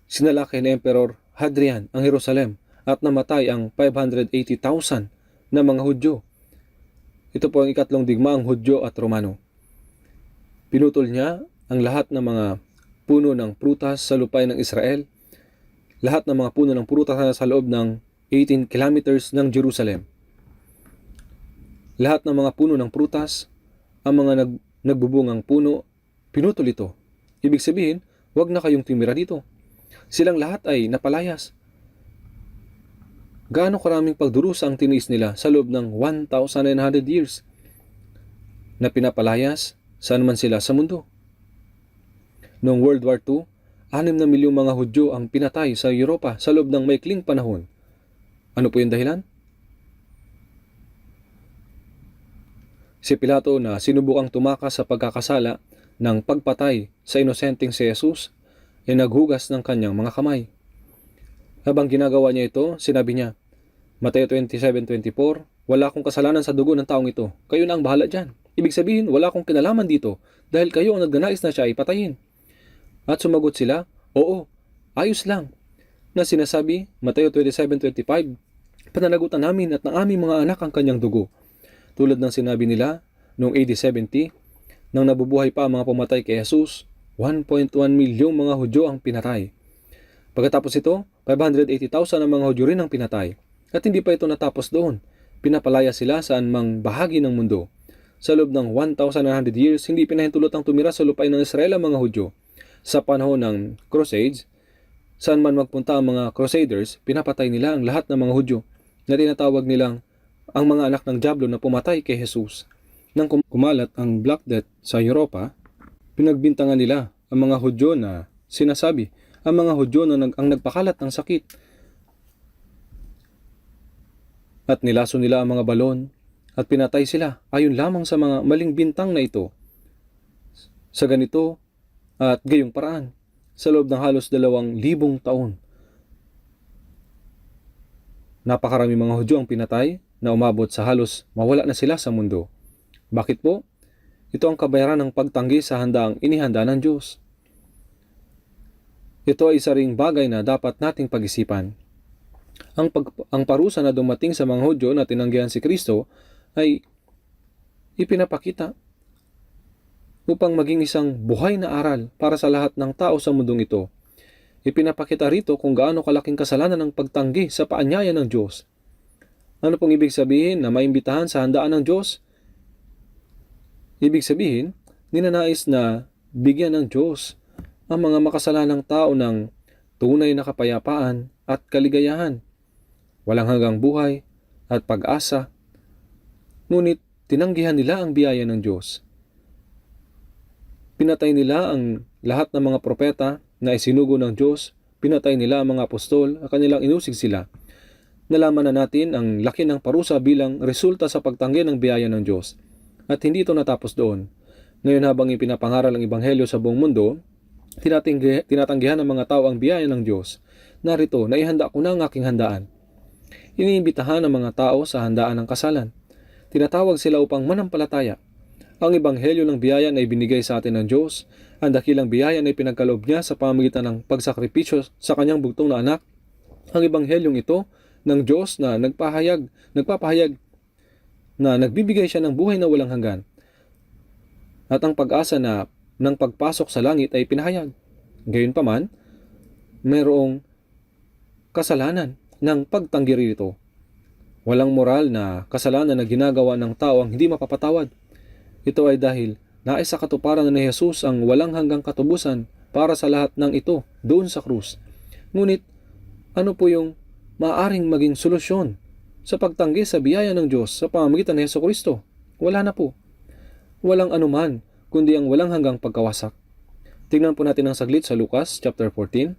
sinalakay ni Emperor Hadrian ang Jerusalem at namatay ang 580,000 na mga Hudyo. Ito po ang ikatlong digmaang Hudyo at Romano. Pinutol niya ang lahat ng mga puno ng prutas sa lupain ng Israel, lahat ng mga puno ng prutas na sa loob ng 18 kilometers ng Jerusalem. Lahat ng mga puno ng prutas, ang mga nagbubungang puno, pinutol ito. Ibig sabihin, huwag na kayong tumira dito. Silang lahat ay napalayas. Gaano karaming pagdurusa ang tiniis nila sa loob ng 1,900 years na pinapalayas saan man sila sa mundo. Noong World War II, 6 na milyong mga Hudyo ang pinatay sa Europa sa loob ng maikling panahon. Ano po yung dahilan? Si Pilato na sinubukang tumakas sa pagkakasala ng pagpatay sa inosenteng si Jesus ay naghugas ng kanyang mga kamay. Habang ginagawa niya ito, sinabi niya, Mateo 27:24, "Wala akong kasalanan sa dugo ng taong ito. Kayo na ang bahala dyan." Ibig sabihin, wala akong kinalaman dito dahil kayo ang nagnanais na siya ay patayin. At sumagot sila, "Oo, ayos lang." Na sinasabi, Mateo 27:25, "Pananagutan namin at ng aming mga anak ang kanyang dugo." Tulad ng sinabi nila noong AD 70, nang nabubuhay pa ang mga pumatay kay Jesus, 1.1 milyong mga Hudyo ang pinatay. Pagkatapos ito, 580,000 ang mga Hudyo rin ang pinatay. At hindi pa ito natapos doon. Pinapalaya sila saan mang bahagi ng mundo. Sa loob ng 1,900 years, hindi pinahintulot ang tumira sa lupain ng Israel ang mga Hudyo. Sa panahon ng Crusades, saan man magpunta ang mga Crusaders, pinapatay nila ang lahat ng mga Hudyo na tinatawag nilang ang mga anak ng Diablo na pumatay kay Jesus. Nang kumalat ang Black Death sa Europa, pinagbintangan nila ang mga Hudyo na sinasabi ang mga Hudyo na ang nagpakalat ng sakit. At nilaso nila ang mga balon at pinatay sila ayon lamang sa mga maling bintang na ito. Sa ganito at gayong paraan, sa loob ng halos 2,000 taon, napakarami mga Hudyo ang pinatay na umabot sa halos mawala na sila sa mundo. Bakit po? Ito ang kabayaran ng pagtanggi sa handaang inihanda ng Diyos. Ito ay isa ring bagay na dapat nating pag-isipan. Ang parusa na dumating sa mga Hudyo na tinanggihan si Kristo ay ipinapakita upang maging isang buhay na aral para sa lahat ng tao sa mundong ito. Ipinapakita rito kung gaano kalaking kasalanan ng pagtanggi sa paanyaya ng Diyos. Ano pong ibig sabihin na maimbitahan sa handaan ng Diyos? Ibig sabihin, ninanais na bigyan ng Diyos ang mga makasalanang tao ng tunay na kapayapaan at kaligayahan, walang hanggang buhay at pag-asa. Ngunit tinanggihan nila ang biyaya ng Diyos. Pinatay nila ang lahat ng mga propeta na isinugo ng Diyos, pinatay nila ang mga apostol at kanilang inusig sila. Nalaman na natin ang laki ng parusa bilang resulta sa pagtanggi ng biyaya ng Diyos. At hindi ito natapos doon. Ngayon habang ipinapangaral ang Ebanghelyo sa buong mundo, tinatanggihan ng mga tao ang biyaya ng Diyos. Narito, naihanda ko na ang aking handaan. Iniimbitahan ng mga tao sa handaan ng kasalan. Tinatawag sila upang manampalataya. Ang Ebanghelyo ng biyaya na ibinigay sa atin ng Diyos, ang dakilang biyaya na ipinagkaloob niya sa pamamagitan ng pagsakripisyo sa kanyang bugtong na anak. Ang Ebanghelyong ito ng Diyos na nagpapahayag na nagbibigay siya ng buhay na walang hanggan. At ang pag-asa na ng pagpasok sa langit ay pinahayag. Gayunpaman, mayroong kasalanan ng pagtanggi rito. Walang moral na kasalanan na ginagawa ng tao ang hindi mapapatawad. Ito ay dahil nais sa katuparan na ni Jesus ang walang hanggang katubusan para sa lahat ng ito doon sa krus. Ngunit ano po yung maaaring maging solusyon sa pagtanggi sa biyaya ng Diyos sa pamamagitan ni Jesucristo? Wala na po. Walang anuman kundi ang walang hanggang pagkawasak. Tingnan po natin ang saglit sa Lucas chapter 14.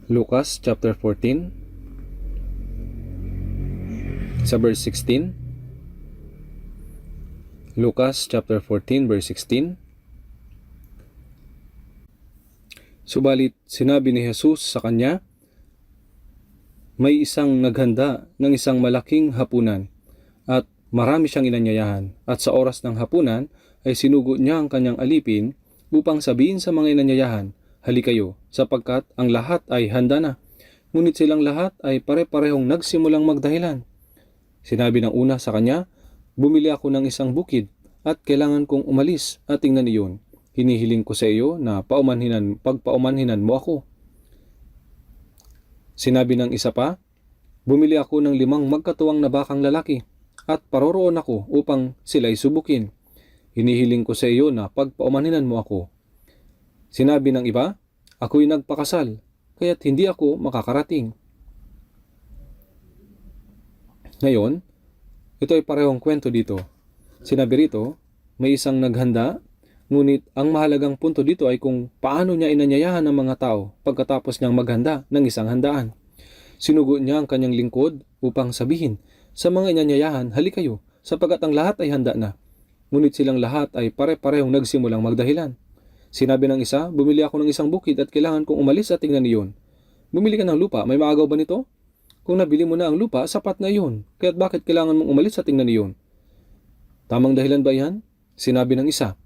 Lucas chapter 14 sa verse 16. Lucas chapter 14 verse 16. Subalit sinabi ni Jesus sa kanya, may isang naghanda ng isang malaking hapunan at marami siyang inanyayahan, at sa oras ng hapunan ay sinugo niya ang kanyang alipin upang sabihin sa mga inanyayahan, halikayo, sapagkat ang lahat ay handa na. Ngunit silang lahat ay pare-parehong nagsimulang magdahilan. Sinabi ng una sa kanya, bumili ako ng isang bukid at kailangan kong umalis at tingnan iyon. Hinihiling ko sa iyo na pagpaumanhinan mo ako. Sinabi ng isa pa, bumili ako ng 5 magkatuwang na bakang lalaki at paroroon ako upang sila'y subukin. Hinihiling ko sa iyo na pagpaumanhinan mo ako. Sinabi ng iba, ako'y nagpakasal, kaya't hindi ako makakarating. Ngayon, ito ay parehong kwento dito. Sinabi rito, may isang naghanda, ngunit ang mahalagang punto dito ay kung paano niya inanyayahan ang mga tao pagkatapos niyang maghanda ng isang handaan. Sinugo niya ang kanyang lingkod upang sabihin sa mga inanyayahan, halikayo, sapagkat ang lahat ay handa na. Ngunit silang lahat ay pare-parehong nagsimulang magdahilan. Sinabi ng isa, bumili ako ng isang bukid at kailangan kong umalis at tingnan iyon. Bumili ka ng lupa, may maagaw ba nito? Kung nabili mo na ang lupa, sapat na iyon. Kaya't bakit kailangan mong umalis at tingnan iyon? Tamang dahilan ba yan? Sinabi ng isa,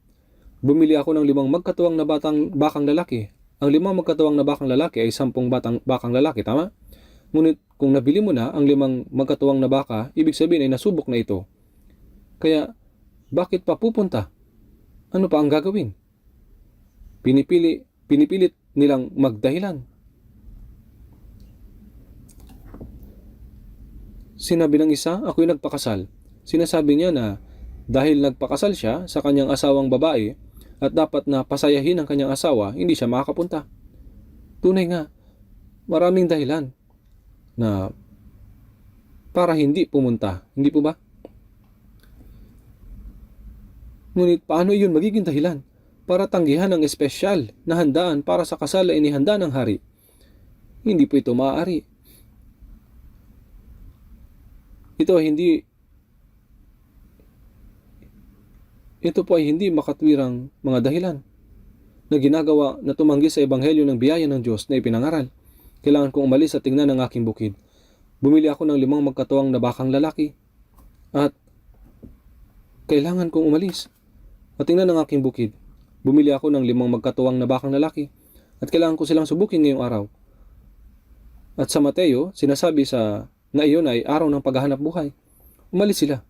bumili ako ng 5 magkatuwang na bakang lalaki. Ang 5 magkatuwang na bakang lalaki ay 10 bakang lalaki, tama? Ngunit kung nabili mo na ang 5 magkatuwang na baka, ibig sabihin ay nasubok na ito. Kaya, bakit pa pupunta? Ano pa ang gagawin? Pinipilit nilang magdahilan. Sinabi ng isa, ako'y nagpakasal. Sinasabi niya na dahil nagpakasal siya sa kanyang asawang babae at dapat na pasayahin ang kanyang asawa, hindi siya makakapunta. Tunay nga, maraming dahilan na para hindi pumunta. Hindi po ba? Ngunit paano iyon magiging dahilan para tanggihan ang espesyal na handaan para sa kasal na inihanda ng hari? Hindi po ito maaari. Ito po ay hindi makatwirang mga dahilan na ginagawa na tumanggi sa ebanghelyo ng biyaya ng Diyos na ipinangaral. Kailangan kong umalis at tingnan ang aking bukid. Bumili ako ng 5 magkatuwang na bakang lalaki at kailangan kong umalis at tingnan ang aking bukid. Bumili ako ng 5 magkatuwang na bakang lalaki at kailangan ko silang subukin ngayong araw. At sa Mateo, sinasabi na iyon ay araw ng paghahanap buhay. Umalis sila.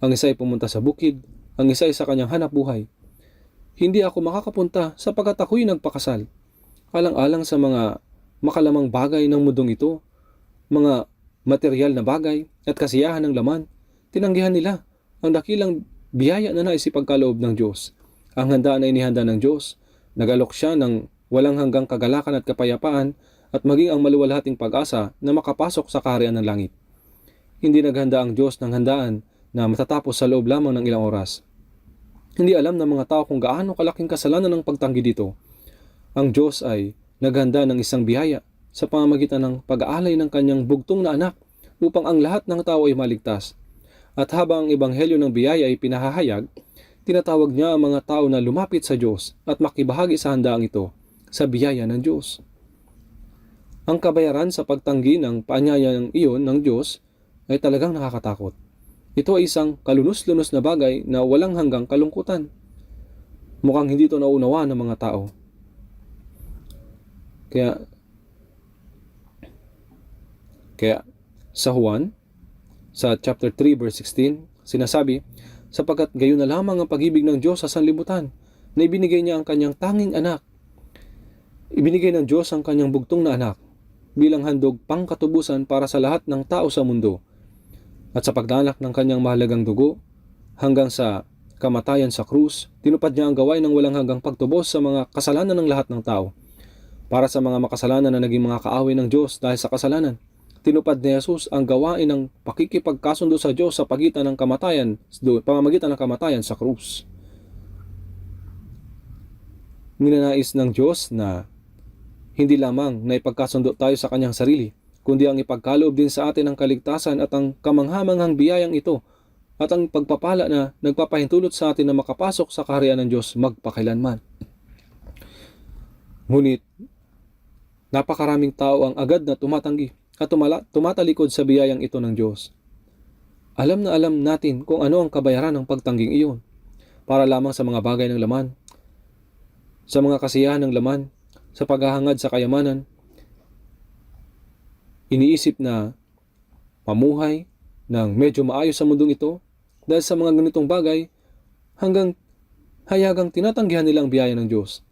Ang isa ay pumunta sa bukid, ang isa ay sa kanyang hanap buhay. Hindi ako makakapunta sapagkat ako'y nagpakasal. Alang-alang sa mga makalamang bagay ng mundong ito, mga material na bagay at kasiyahan ng laman, tinanggihan nila ang dakilang biyaya na naisipagkaloob ng Diyos. Ang handaan na inihanda ng Diyos, nagalok siya ng walang hanggang kagalakan at kapayapaan at maging ang maluwalhating pag-asa na makapasok sa kaharian ng langit. Hindi naghanda ang Diyos ng handaan na matatapos sa loob lamang ng ilang oras. Hindi alam ng mga tao kung gaano kalaking kasalanan ng pagtanggi dito. Ang Diyos ay naghanda ng isang biyaya sa pamamagitan ng pag-aalay ng kanyang bugtong na anak upang ang lahat ng tao ay maligtas. At habang ang ebanghelyo ng biyaya ay pinahahayag, tinatawag niya ang mga tao na lumapit sa Diyos at makibahagi sa handaang ito, sa biyaya ng Diyos. Ang kabayaran sa pagtanggi ng paanyayang iyon ng Diyos ay talagang nakakatakot. Ito ay isang kalunos-lunos na bagay na walang hanggang kalungkutan. Mukhang hindi ito nauunawaan ng mga tao. Kaya sa Juan, sa chapter 3 verse 16, sinasabi, sapagkat gayon na lamang ang pag-ibig ng Diyos sa sanlibutan, na ibinigay niya ang kanyang tanging anak. Ibinigay ng Diyos ang kanyang bugtong na anak bilang handog pangkatubusan para sa lahat ng tao sa mundo. At sa pagdalak ng kanyang mahalagang dugo hanggang sa kamatayan sa krus, tinupad niya ang gawain ng walang hanggang pagtubos sa mga kasalanan ng lahat ng tao. Para sa mga makasalanan na naging mga kaaway ng Diyos dahil sa kasalanan, tinupad ni Jesus ang gawain ng pakikipagkasundo sa Diyos sa pamamagitan ng kamatayan sa krus. Ninanais ng Diyos na hindi lamang na ipagkasundo tayo sa kanyang sarili, kundi ang ipagkaloob din sa atin ang kaligtasan at ang kamanghamanghang biyayang ito at ang pagpapala na nagpapahintulot sa atin na makapasok sa kaharian ng Diyos magpakailanman. Ngunit, napakaraming tao ang agad na tumatanggi at tumatalikod sa biyayang ito ng Diyos. Alam na alam natin kung ano ang kabayaran ng pagtangging iyon para lamang sa mga bagay ng laman, sa mga kasiyahan ng laman, sa paghahangad sa kayamanan. Iniisip na pamuhay ng medyo maayos sa mundong ito dahil sa mga ganitong bagay hanggang hayagang tinatanggihan nilang biyaya ng Diyos.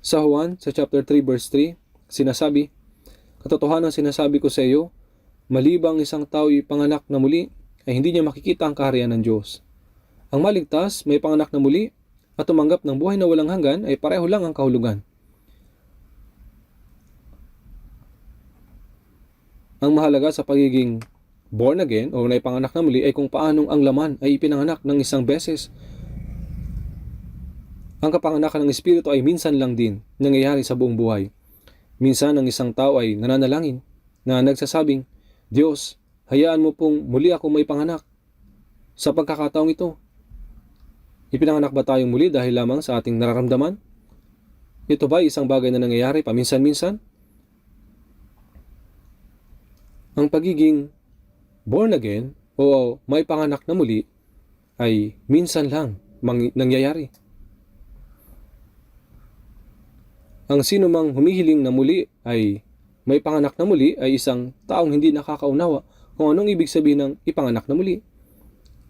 Sa Juan, sa chapter 3 verse 3, sinasabi, "Katotohanan sinasabi ko sa iyo, malibang isang tao ipanganak na muli, ay hindi niya makikita ang kaharian ng Diyos. Ang maligtas, may panganak na muli, at tumanggap ng buhay na walang hanggan ay pareho lang ang kahulugan." Ang mahalaga sa pagiging born again o naipanganak na muli ay kung paanong ang laman ay ipinanganak ng isang beses. Ang kapanganakan ng Espiritu ay minsan lang din nangyayari sa buong buhay. Minsan ang isang tao ay nananalangin na nagsasabing, "Diyos, hayaan mo pong muli ako maipanganak sa pagkakataong ito." Ipinanganak ba tayong muli dahil lamang sa ating nararamdaman? Ito ba isang bagay na nangyayari paminsan-minsan? Ang pagiging born again o may panganak na muli ay minsan lang nangyayari. Ang sino mang humihiling na muli ay may panganak na muli ay isang taong hindi nakakaunawa kung anong ibig sabihin ng ipanganak na muli.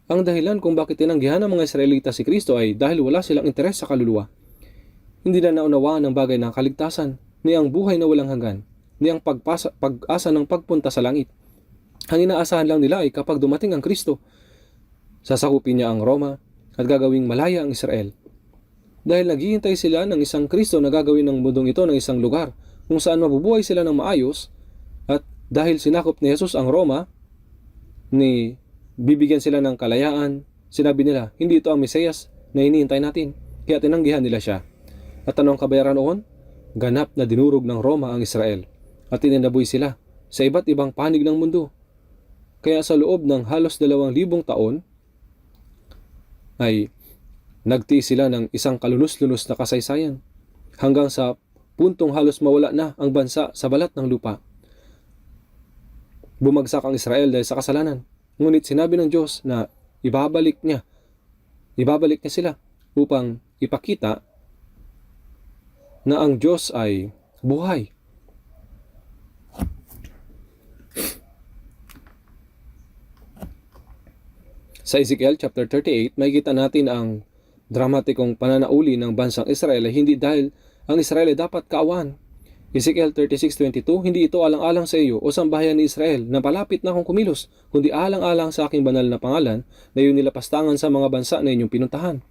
Ang dahilan kung bakit tinanggihan ng mga Israelita si Kristo ay dahil wala silang interes sa kaluluwa. Hindi na naunawaan ang bagay ng kaligtasan, ni ang buhay na walang hanggan, ni ang pag-asa ng pagpunta sa langit. Ang inaasahan lang nila ay kapag dumating ang Kristo, sasakupin niya ang Roma at gagawing malaya ang Israel. Dahil naghihintay sila ng isang Kristo na gagawin ng mundong ito ng isang lugar kung saan mabubuhay sila ng maayos, at dahil sinakop ni Jesus ang Roma, bibigyan sila ng kalayaan. Sinabi nila, hindi ito ang Mesiyas na hinihintay natin, kaya tinanggihan nila siya. At anong kabayaran noon? Ganap na dinurog ng Roma ang Israel at tininaboy sila sa iba't ibang panig ng mundo. Kaya sa loob ng halos 2,000 taon ay nagtiis sila ng isang kalunos-lunos na kasaysayan hanggang sa puntong halos mawala na ang bansa sa balat ng lupa. Bumagsak ang Israel dahil sa kasalanan. Ngunit sinabi ng Diyos na ibabalik niya sila upang ipakita na ang Diyos ay buhay. Sa Ezekiel chapter 38, makikita natin ang dramatikong pananauli ng bansang Israel ay hindi dahil ang Israel ay dapat kaawan. Ezekiel 36:22, "Hindi ito alang-alang sa iyo o sambahayan ni Israel na palapit na akong kumilos, kundi alang-alang sa aking banal na pangalan na iyon nilapastangan sa mga bansa na inyong pinuntahan."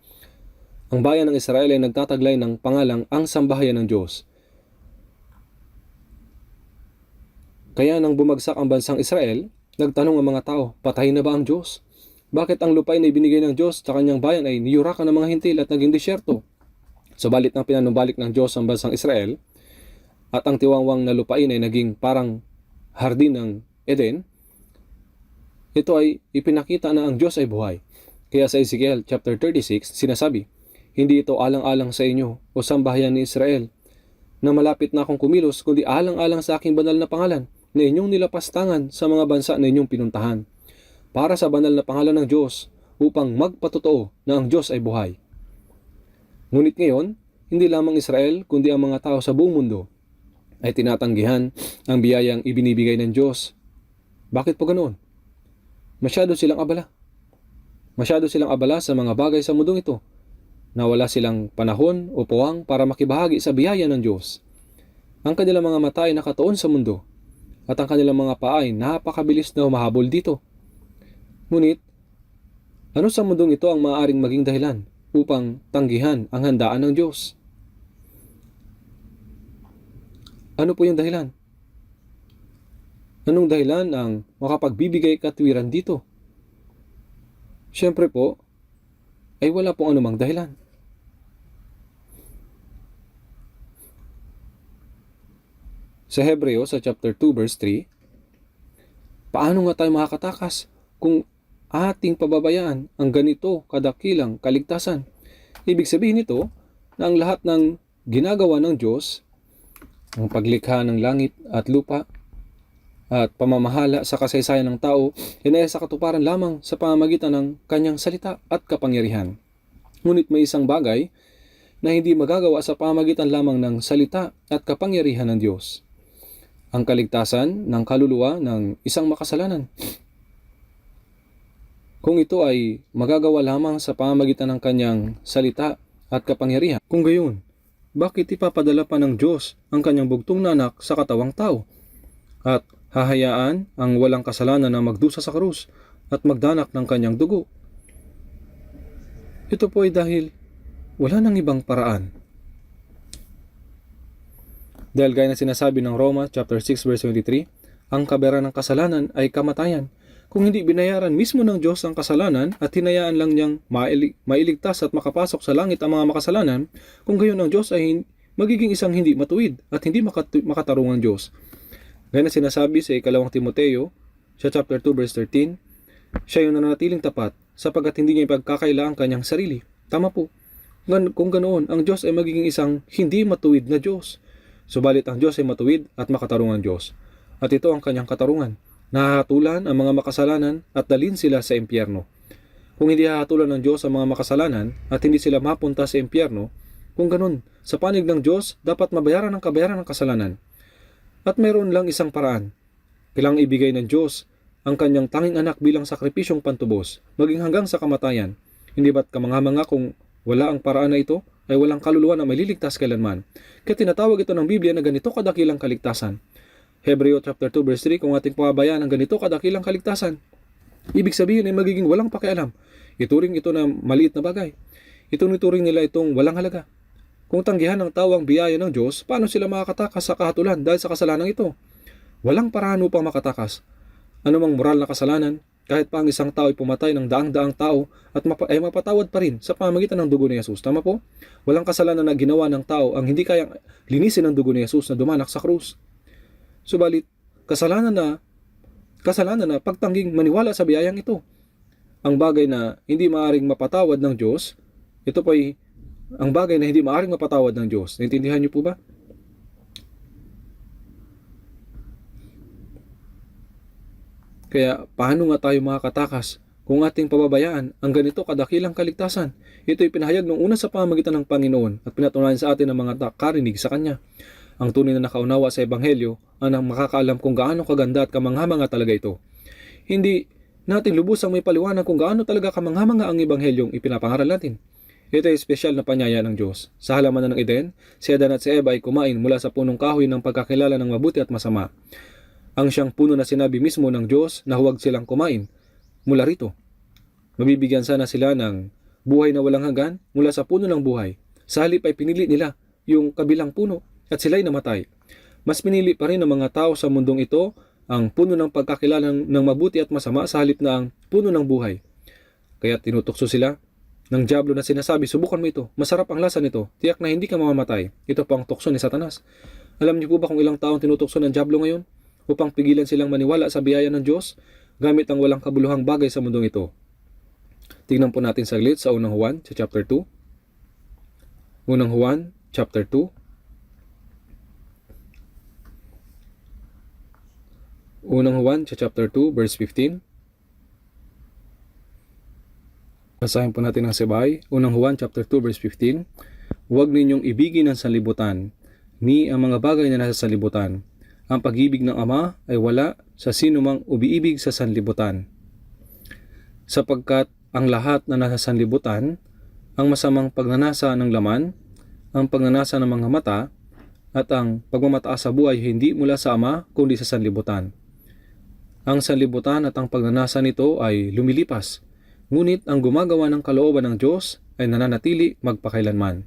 Ang bayan ng Israel ay nagtataglay ng pangalang ang sambahayan ng Diyos. Kaya nang bumagsak ang bansang Israel, nagtanong ang mga tao, patay na ba ang Diyos? Bakit ang lupain na ibinigay ng Diyos sa kanyang bayan ay niyurakan ng mga hintil at naging disyerto? Subalit nang pinanumbalik ng Diyos ang bansang Israel, at ang tiwangwang na lupain ay naging parang hardin ng Eden, ito ay ipinakita na ang Diyos ay buhay. Kaya sa Ezekiel chapter 36, sinasabi, "Hindi ito alang-alang sa inyo o sambahayan ni Israel na malapit na akong kumilos, kundi alang-alang sa aking banal na pangalan na inyong nilapastangan sa mga bansa na inyong pinuntahan, para sa banal na pangalan ng Diyos upang magpatotoo na ang Diyos ay buhay." Ngunit ngayon, hindi lamang Israel kundi ang mga tao sa buong mundo ay tinatanggihan ang biyayang ibinibigay ng Diyos. Bakit po ganoon? Masyado silang abala. Masyado silang abala sa mga bagay sa mundong ito na wala silang panahon o puwang para makibahagi sa biyaya ng Diyos. Ang kanilang mga mata ay nakatuon sa mundo, at ang kanilang mga paa ay napakabilis na humahabol dito. Ngunit, ano sa mundong ito ang maaaring maging dahilan upang tanggihan ang handaan ng Diyos? Ano po yung dahilan? Anong dahilan ang makapagbibigay katwiran dito? Siyempre po, ay wala pong anumang dahilan. Sa Hebreo, sa chapter 2, verse 3, paano nga tayo makakatakas kung ating pababayaan ang ganito kadakilang kaligtasan? Ibig sabihin nito na ang lahat ng ginagawa ng Diyos, ang paglikha ng langit at lupa, at pamamahala sa kasaysayan ng tao, ay sa katuparan lamang sa pamamagitan ng kanyang salita at kapangyarihan. Ngunit may isang bagay na hindi magagawa sa pamamagitan lamang ng salita at kapangyarihan ng Diyos: ang kaligtasan ng kaluluwa ng isang makasalanan. Kung ito ay magagawa lamang sa pamamagitan ng kanyang salita at kapangyarihan, kung gayon, bakit ipapadala pa ng Diyos ang kanyang bugtong na anak sa katawang tao at hahayaan ang walang kasalanan na magdusa sa krus at magdanak ng kanyang dugo? Ito po ay dahil wala nang ibang paraan. Dahil gaya na sinasabi ng Roma chapter 6 verse 23, ang kabayaran ng kasalanan ay kamatayan. Kung hindi binayaran mismo ng Diyos ang kasalanan at hinayaan lang niyang mailigtas at makapasok sa langit ang mga makasalanan, kung gayon ang Diyos ay magiging isang hindi matuwid at hindi makatarungang Diyos. Gaya na sinasabi sa ikalawang Timoteo sa chapter 2 verse 13, siya yung nananatiling tapat sapagkat hindi niya ipagkakaila ang kanyang sarili. Tama po. Kung ganoon, ang Diyos ay magiging isang hindi matuwid na Diyos. Subalit ang Diyos ay matuwid at makatarungang Diyos. At ito ang kanyang katarungan: nahahatulan ang mga makasalanan at dalhin sila sa impyerno. Kung hindi hahatulan ng Diyos ang mga makasalanan at hindi sila mapunta sa impyerno, kung ganun, sa panig ng Diyos, dapat mabayaran ang kabayaran ng kasalanan. At mayroon lang isang paraan: kailangang ibigay ng Diyos ang kanyang tanging anak bilang sakripisyong pantubos, maging hanggang sa kamatayan. Hindi ba't kamangha-mangha kung wala ang paraan na ito, ay walang kaluluwa na maliligtas kailanman? Kaya tinatawag ito ng Biblia na ganito kadakilang kaligtasan. Hebreo chapter 2 verse 3, kung ating pababayaan ang ganito kadakilang kaligtasan, ibig sabihin ay magiging walang pakialam. Ituring ito na maliit na bagay. Ituring nila itong walang halaga. Kung tanggihan ng tao ang biyaya ng Diyos, paano sila makakatakas sa kahatulan dahil sa kasalanan ito? Walang paraan upang makatakas. Anumang moral na kasalanan, kahit pa ang isang tao ay pumatay ng daang-daang tao at ay mapatawad pa rin sa pamamagitan ng dugo ni Jesus. Tama po? Walang kasalanan na ginawa ng tao ang hindi kayang linisin ng dugo ni Jesus na dumanak sa krus. Subalit, kasalanan na pagtangging maniwala sa biyayang ito. Ang bagay na hindi maaaring mapatawad ng Diyos, ito po ay ang bagay na hindi maaaring mapatawad ng Diyos. Naintindihan niyo po ba? Kaya paano nga tayo makakatakas kung ating pababayaan ang ganito kadakilang kaligtasan? Ito ay pinahayag noong una sa pamamagitan ng Panginoon at pinatunayan sa atin ng mga karinig sa Kanya. Ang tunay na nakaunawa sa Ebanghelyo ang makakaalam kung gaano kaganda at kamangha-mangha talaga ito. Hindi natin lubusang may paliwanag kung gaano talaga kamangha-mangha ang Ebanghelyong ipinapangaral natin. Ito ay espesyal na panyaya ng Diyos. Sa halamanan ng Eden, si Adan at si Eva ay kumain mula sa punong kahoy ng pagkakilala ng mabuti at masama. Ang siyang puno na sinabi mismo ng Diyos na huwag silang kumain mula rito. Mabibigyan sana sila ng buhay na walang hanggan mula sa puno ng buhay. Sa halip ay pinili nila yung kabilang puno at sila'y namatay. Mas pinili pa rin ng mga tao sa mundong ito ang puno ng pagkakilala ng mabuti at masama sa halip na ang puno ng buhay. Kaya tinutukso sila ng diablo na sinasabi, subukan mo ito, masarap ang lasa nito, tiyak na hindi ka mamamatay. Ito po ang tukso ni Satanas. Alam niyo po ba kung ilang taong tinutukso ng diablo ngayon upang pigilan silang maniwala sa biyaya ng Diyos gamit ang walang kabuluhang bagay sa mundong ito? Tingnan po natin saglit sa unang Juan, sa chapter 2. Unang Juan, chapter 2. Unang Juan, sa chapter 2, verse 15. Basahin po natin ang sabay. Unang Juan, chapter 2, verse 15. Huwag ninyong ibigin ang sanlibutan, ni ang mga bagay na nasa sanlibutan. Ang pag-ibig ng Ama ay wala sa sinumang umiibig sa sanlibutan. Sapagkat ang lahat na nasa sanlibutan, ang masamang pagnanasa ng laman, ang pagnanasa ng mga mata, at ang pagmamataas sa buhay hindi mula sa Ama kundi sa sanlibutan. Ang sanlibutan at ang pagnanasa nito ay lumilipas, ngunit ang gumagawa ng kalooban ng Diyos ay nananatili magpakailanman.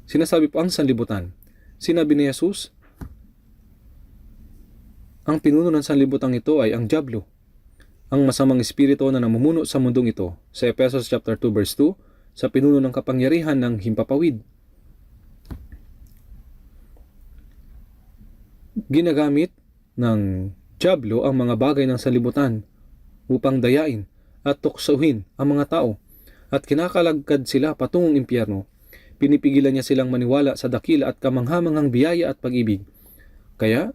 Sinasabi po ang sanlibutan. Sinabi ni Jesus, ang pinuno ng sanlibutan ito ay ang dyablo, ang masamang espiritu na namumuno sa mundong ito, sa Efesos chapter 2 verse 2, sa pinuno ng kapangyarihan ng himpapawid. Ginagamit ng dyablo ang mga bagay ng sanlibutan upang dayain at tuksohin ang mga tao, at kinakalagkad sila patungong impyerno. Pinipigilan niya silang maniwala sa dakila at kamanghamanghang biyaya at pag-ibig. Kaya,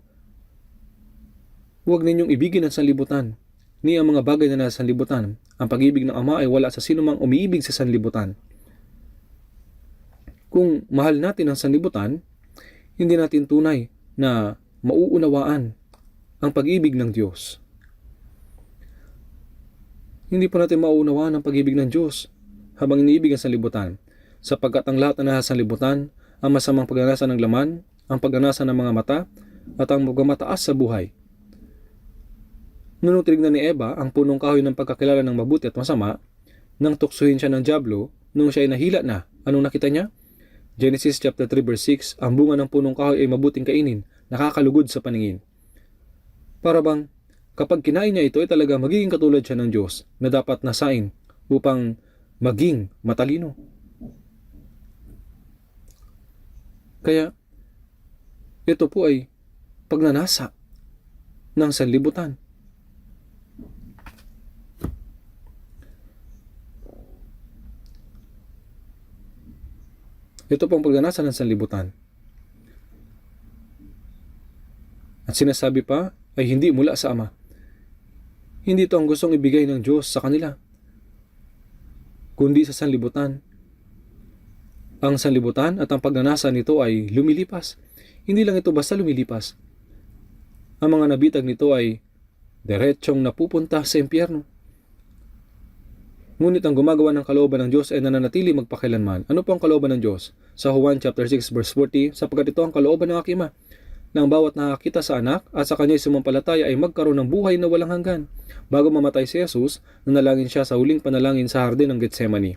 huwag ninyong ibigin ang sanlibutan, ni ang mga bagay na nasa sanlibutan. Ang pag-ibig ng Ama ay wala sa sinumang umiibig sa sanlibutan. Kung mahal natin ang sanlibutan, hindi natin tunay na mauunawaan ang pag-ibig ng Diyos. Hindi pa natin mauunawaan ang pag-ibig ng Diyos habang iniibig ang sanlibutan, sapagkat ang lahat na nasa sanlibutan, ang masamang pagnanasa ng laman, ang pagnanasa ng mga mata, at ang magmamataas sa buhay. Nung tinignan ni Eva ang punong kahoy ng pagkakilala ng mabuti at masama, nang tuksuhin siya ng dyablo, nung siya ay nahila na, anong nakita niya? Genesis chapter 3 verse 6, ang bunga ng punong kahoy ay mabuting kainin, nakakalugod sa paningin. Para bang, kapag kinain niya ito ay talaga magiging katulad siya ng Diyos na dapat nasain upang maging matalino. Kaya, ito po ay pagnanasa ng sanlibutan. Ito pong pagnanasa ng sanlibutan. At sinasabi pa ay hindi mula sa Ama. Hindi ito ang gustong ibigay ng Diyos sa kanila, kundi sa sanlibutan. Ang sanlibutan at ang pagnanasa nito ay lumilipas. Hindi lang ito basta lumilipas. Ang mga nabitag nito ay diretsong napupunta sa impyerno. Ngunit ang gumagawa ng kalooban ng Diyos ay nananatili magpakailanman. Ano po ang kalooban ng Diyos? Sa Juan chapter 6 verse 40, sapagkat ito ang kalooban ng aking Ama, na ang bawat nakakita sa anak at sa kanya'y sumampalataya ay magkaroon ng buhay na walang hanggan. Bago mamatay si Jesus, nanalangin siya sa huling panalangin sa hardin ng Getsemani.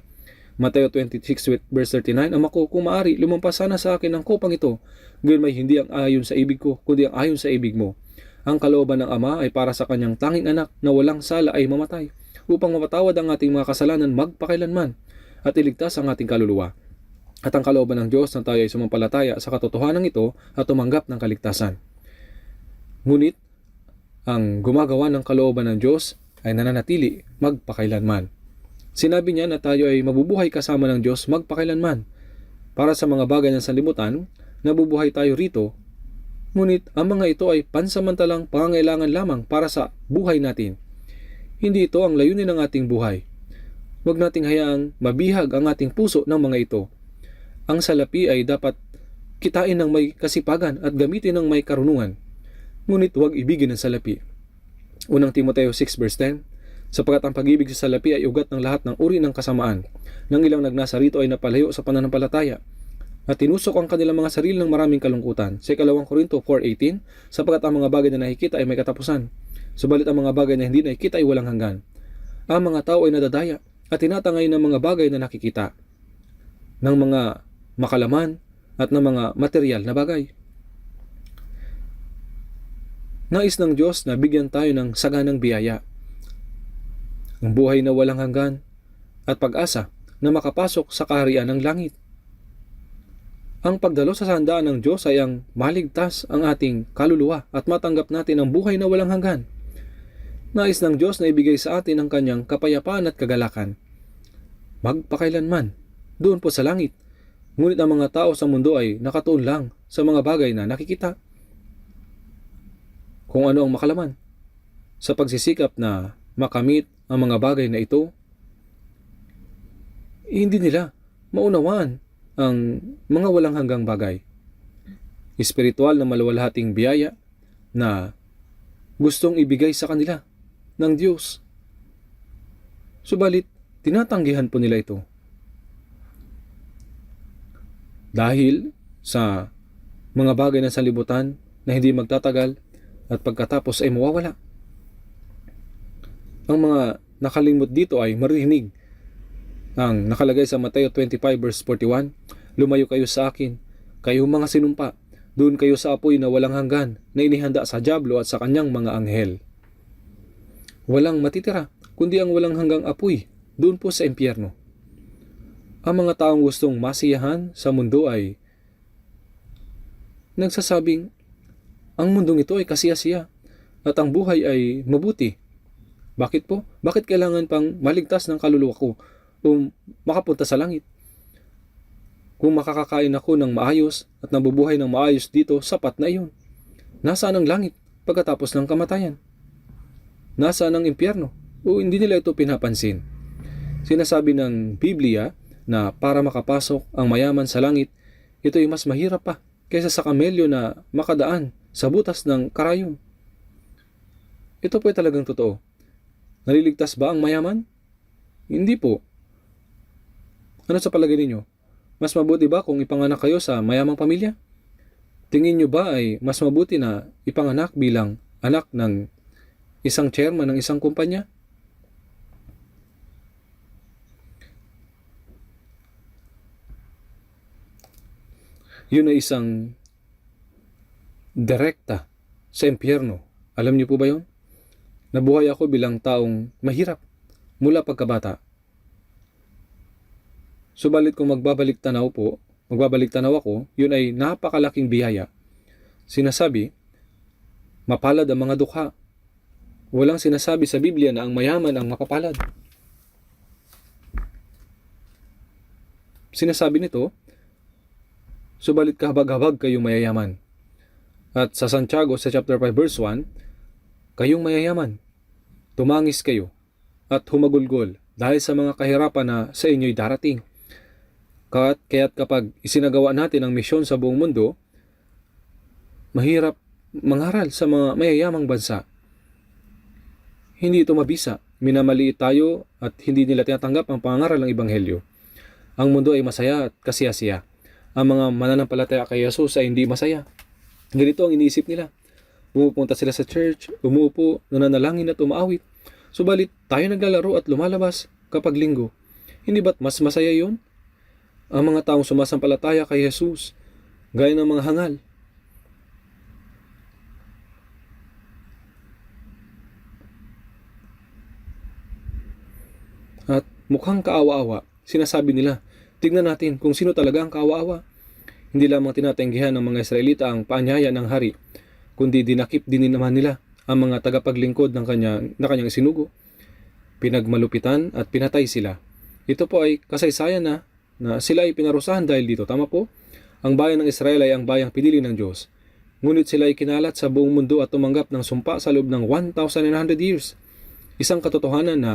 Mateo 26 verse 39, Ama ko, kung maaari, lumampas sana sa akin ang kopang ito, gayon may hindi ang ayon sa ibig ko, kundi ang ayon sa ibig mo. Ang kalooban ng Ama ay para sa kanyang tanging anak na walang sala ay mamatay, upang mapatawad ang ating mga kasalanan magpakailanman at iligtas ang ating kaluluwa. At ang kalooban ng Diyos na tayo ay sumampalataya sa katotohanan ito at tumanggap ng kaligtasan. Ngunit, ang gumagawa ng kalooban ng Diyos ay nananatili magpakailanman. Sinabi niya na tayo ay mabubuhay kasama ng Diyos magpakailanman. Para sa mga bagay ng sanlibutan, nabubuhay tayo rito, ngunit ang mga ito ay pansamantalang pangangailangan lamang para sa buhay natin. Hindi ito ang layunin ng ating buhay. Huwag nating hayaang mabihag ang ating puso ng mga ito. Ang salapi ay dapat kitain ng may kasipagan at gamitin ng may karunungan. Ngunit huwag ibigin ang salapi. Unang Timoteo 6 verse 10, sapagkat ang pag-ibig sa salapi ay ugat ng lahat ng uri ng kasamaan. Nang ilang nagnasa rito ay napalayo sa pananampalataya at tinusok ang kanilang mga sarili ng maraming kalungkutan. Sa 2 Korinto 4:18, sapagkat ang mga bagay na nakikita ay may katapusan, subalit ang mga bagay na hindi nakikita ay walang hanggan. Ang mga tao ay nadadaya at tinatangay ng mga bagay na nakikita, ng mga makalaman at ng mga material na bagay. Nais ng Diyos na bigyan tayo ng saganang biyaya, ang buhay na walang hanggan at pag-asa na makapasok sa kaharian ng langit. Ang pagdalo sa handaan ng Diyos ay ang maligtas ang ating kaluluwa at matanggap natin ang buhay na walang hanggan. Nais ng Diyos na ibigay sa atin ang kanyang kapayapaan at kagalakan magpakailanman doon po sa langit. Ngunit ang mga tao sa mundo ay nakatuon lang sa mga bagay na nakikita. Kung ano ang makalaman, sa pagsisikap na makamit ang mga bagay na ito, hindi nila maunawaan ang mga walang hanggang bagay. Espiritual na maluwalhating biyaya na gustong ibigay sa kanila ng Diyos. Subalit, tinatanggihan po nila ito. Dahil sa mga bagay ng sanlibutan na hindi magtatagal at pagkatapos ay mawawala. Ang mga nakalimot dito ay maririnig ang nakalagay sa Mateo 25 verse 41, "Lumayo kayo sa akin, kayo mga sinumpa, doon kayo sa apoy na walang hanggan na inihanda sa dyablo at sa kanyang mga anghel." Walang matitira, kundi ang walang hanggang apoy, doon po sa impyerno. Ang mga taong gustong masiyahan sa mundo ay nagsasabing, ang mundong ito ay kasiyasiya at ang buhay ay mabuti. Bakit po? Bakit kailangan pang maligtas ng kaluluwa ko o makapunta sa langit? Kung makakakain ako ng maayos at nabubuhay ng maayos dito, sapat na iyon. Nasaan ang langit pagkatapos ng kamatayan? Nasaan ang impyerno? O hindi nila ito pinapansin? Sinasabi ng Biblia na para makapasok ang mayaman sa langit, ito ay mas mahirap pa kaysa sa kamelyo na makadaan sa butas ng karayom. Ito po ay talagang totoo. Naliligtas ba ang mayaman? Hindi po. Ano sa palagay ninyo? Mas mabuti ba kung ipanganak kayo sa mayamang pamilya? Tingin nyo ba ay mas mabuti na ipanganak bilang anak ng isang chairman ng isang kumpanya? Yun ay isang direkta sa impyerno. Alam niyo po ba yun? Nabuhay ako bilang taong mahirap mula pagkabata. Subalit kung magbabalik tanaw ako, yun ay napakalaking biyaya. Sinasabi, mapalad ang mga dukha. Walang sinasabi sa Biblia na ang mayaman ang mapapalad. Sinasabi nito, subalit kahabag-habag kayong mayayaman. At sa Santiago sa chapter 5 verse 1, kayong mayayaman, tumangis kayo at humagulgol dahil sa mga kahirapan na sa inyo'y darating. Kaya't kapag isinagawa natin ang misyon sa buong mundo, mahirap mangaral sa mga mayayamang bansa. Hindi ito mabisa. Minamaliit tayo at hindi nila tinatanggap ang pangangaral ng Ebanghelyo. Ang mundo ay masaya at kasiyasiya. Ang mga mananampalataya kay Jesus ay hindi masaya. Ganito ang iniisip nila. Pumupunta sila sa church, umuupo, nananalangin at umaawit. Subalit tayo naglalaro at lumalabas kapag linggo. Hindi ba't mas masaya yon? Ang mga taong sumasampalataya kay Jesus, gaya ng mga hangal. At mukhang kaawa-awa, sinasabi nila, tignan natin kung sino talaga ang kaawa-awa. Hindi lamang tinatanggihan ng mga Israelita ang paanyaya ng hari, kundi dinakip din naman nila ang mga tagapaglingkod na kanyang isinugo. Pinagmalupitan at pinatay sila. Ito po ay kasaysayan na sila ay pinarusahan dahil dito. Tama po? Ang bayan ng Israel ay ang bayang pinili ng Diyos. Ngunit sila ay kinalat sa buong mundo at tumanggap ng sumpa sa loob ng 1,900 years. Isang katotohanan na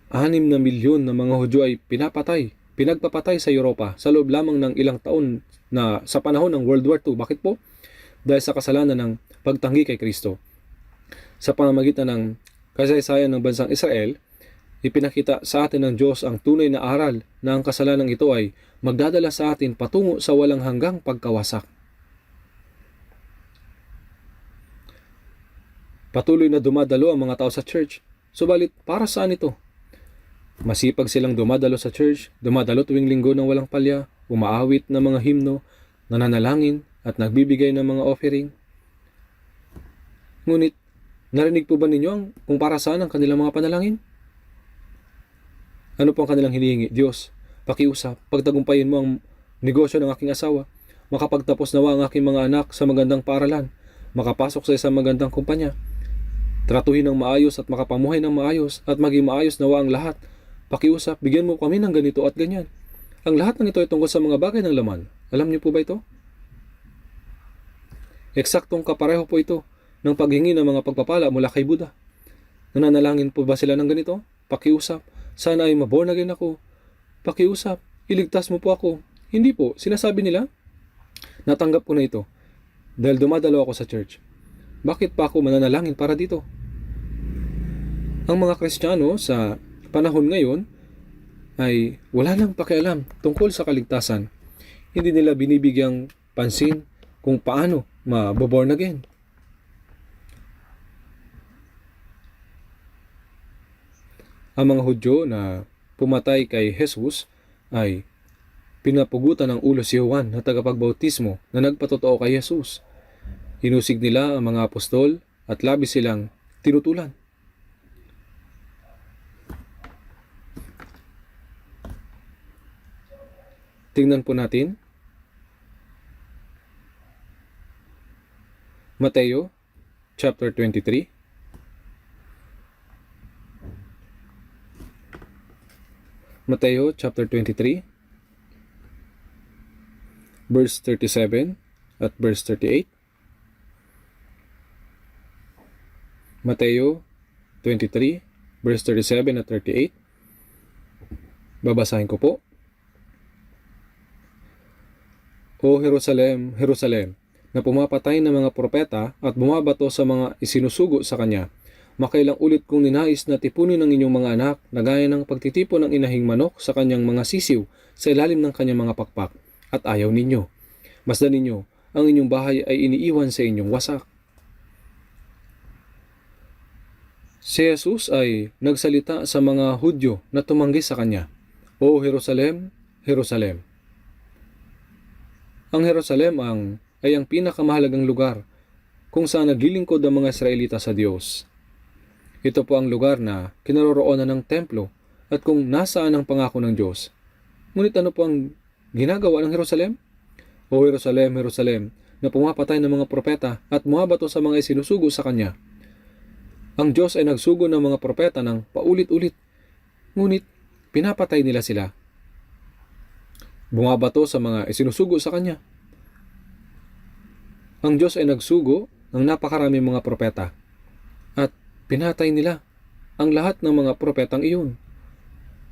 6 na milyon na mga Hudyo ay pinagpapatay sa Europa sa loob lamang ng ilang taon na sa panahon ng World War II. Bakit po? Dahil sa kasalanan ng pagtanggi kay Kristo. Sa pamamagitan ng kasaysayan ng bansang Israel, ipinakita sa atin ng Diyos ang tunay na aral na ang kasalanan ito ay magdadala sa atin patungo sa walang hanggang pagkawasak. Patuloy na dumadalo ang mga tao sa church. Subalit, para saan ito? Masipag silang dumadalo sa church, dumadalo tuwing linggo ng walang palya, umaawit ng mga himno, nananalangin at nagbibigay ng mga offering. Ngunit, narinig po ba ninyo kung para saan ang kanilang mga panalangin? Ano po ang kanilang hinihingi? Diyos, pakiusap, pagtagumpayin mo ang negosyo ng aking asawa, makapagtapos nawa ang aking mga anak sa magandang paaralan, makapasok sa isang magandang kumpanya, tratuhin ng maayos at makapamuhay ng maayos at maging maayos nawa ang lahat. Pakiusap, bigyan mo kami ng ganito at ganyan. Ang lahat ng ito ay tungkol sa mga bagay ng laman. Alam niyo po ba ito? Eksaktong kapareho po ito ng paghingi ng mga pagpapala mula kay Buddha. Nananalangin po ba sila ng ganito? Pakiusap, sana ay maborn again ako. Pakiusap, iligtas mo po ako. Hindi po, sinasabi nila, natanggap ko na ito dahil dumadalo ako sa church. Bakit pa ako mananalangin para dito? Ang mga Kristiyano sa panahon ngayon ay wala nang pakialam tungkol sa kaligtasan. Hindi nila binibigyang pansin kung paano maboborn again. Ang mga Hudyo na pumatay kay Jesus ay pinapugutan ng ulo si Juan na tagapagbautismo na nagpatotoo kay Jesus. Hinusig nila ang mga apostol at labis silang tinutulan. Tingnan po natin Mateo chapter 23. Mateo chapter 23 verse 37 at verse 38. Mateo 23 verse 37 at 38. Babasahin ko po. O Jerusalem, Jerusalem, na pumapatay ng mga propeta at bumabato sa mga isinusugo sa kanya, makailang ulit kong ninais na tipunin ng inyong mga anak na gaya ng pagtitipon ng inahing manok sa kanyang mga sisiw sa ilalim ng kanyang mga pakpak, at ayaw ninyo. Masdan ninyo, ang inyong bahay ay iniiwan sa inyong wasak. Si Jesus ay nagsalita sa mga Hudyo na tumanggi sa kanya. O Jerusalem, Jerusalem. Ang Jerusalem ay ang pinakamahalagang lugar kung saan naglilingkod ang mga Israelita sa Diyos. Ito po ang lugar na kinaroroonan ng templo at kung nasaan ang pangako ng Diyos. Ngunit ano po ang ginagawa ng Jerusalem? O Jerusalem, Jerusalem, na pumapatay ng mga propeta at bumabato sa mga isinusugo sa kanya. Ang Diyos ay nagsugo ng mga propeta ng paulit-ulit, ngunit pinapatay nila sila. Bumabato sa mga isinusugo sa kanya. Ang Diyos ay nagsugo ng napakaraming mga propeta at pinatay nila ang lahat ng mga propetang iyon.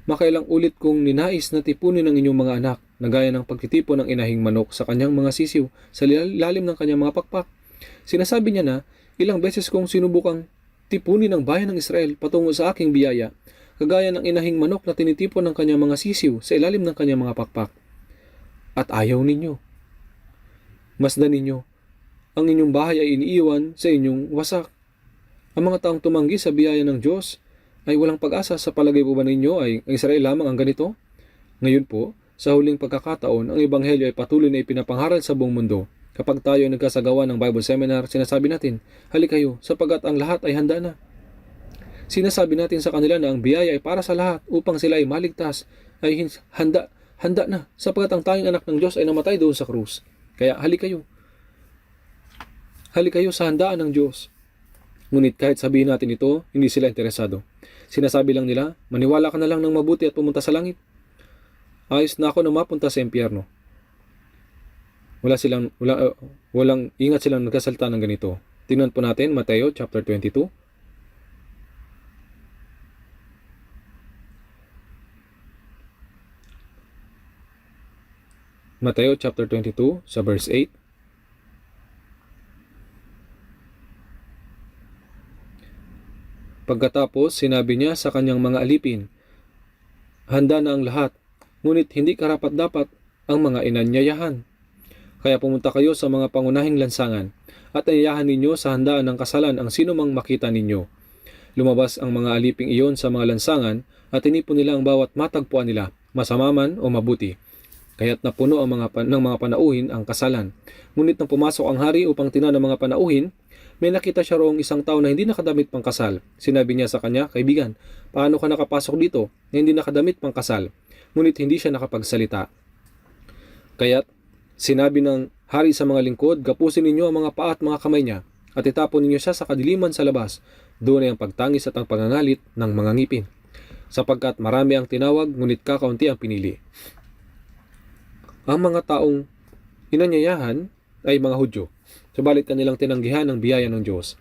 Makailang ulit kong ninais na tipunin ng inyong mga anak na gaya ng pagtitipon ng inahing manok sa kanyang mga sisiw sa lalim ng kanyang mga pakpak. Sinasabi niya na ilang beses kong sinubukang tipunin ang bayan ng Israel patungo sa aking biyaya, kagaya ng inahing manok na tinitipon ng kanyang mga sisiw sa ilalim ng kanyang mga pakpak. At ayaw ninyo. Masdan ninyo, ang inyong bahay ay iniiwan sa inyong wasak. Ang mga taong tumanggi sa biyaya ng Diyos ay walang pag-asa. Sa palagay po ba ninyo ay ang Israel lamang ang ganito? Ngayon po, sa huling pagkakataon, ang Ebanghelyo ay patuloy na ipinapangharal sa buong mundo. Kapag tayo ay nagkasagawa ng Bible Seminar, sinasabi natin, halik kayo, sapagat ang lahat ay handa na. Sinasabi natin sa kanila na ang biyaya ay para sa lahat upang sila ay maligtas, ay handa na, sapagat ang tanging anak ng Diyos ay namatay doon sa krus. Kaya halik kayo. Halik kayo sa handaan ng Diyos. Ngunit kahit sabihin natin ito, hindi sila interesado. Sinasabi lang nila, maniwala ka na lang ng mabuti at pumunta sa langit. Ayos na ako na mapunta sa impyerno. Walang ingat silang nagkasalita ng ganito. Tingnan po natin Mateo chapter 22. Mateo chapter 22 sa verse 8. Pagkatapos, sinabi niya sa kanyang mga alipin, handa na ang lahat, ngunit hindi karapat-dapat ang mga inanyayahan. Kaya pumunta kayo sa mga pangunahing lansangan at anyayahan ninyo sa handaan ng kasalan ang sino mang makita ninyo. Lumabas ang mga aliping iyon sa mga lansangan at tinipon nila ang bawat matagpuan nila, masama man o mabuti. Kaya't napuno ng mga panauhin ang kasalan. Ngunit nang pumasok ang hari upang tinan ng mga panauhin, may nakita siya roong isang tao na hindi nakadamit pang kasal. Sinabi niya sa kanya, kaibigan, paano ka nakapasok dito na hindi nakadamit pang kasal? Ngunit hindi siya nakapagsalita. Kaya't sinabi ng hari sa mga lingkod, gapusin ninyo ang mga paa at mga kamay niya at itapon ninyo siya sa kadiliman sa labas. Doon ay ang pagtangis at ang pangangalit ng mga ngipin. Sapagkat marami ang tinawag, ngunit kakaunti ang pinili. Ang mga taong inanyayahan ay mga Hudyo, subalit kanilang tinanggihan ang biyaya ng Diyos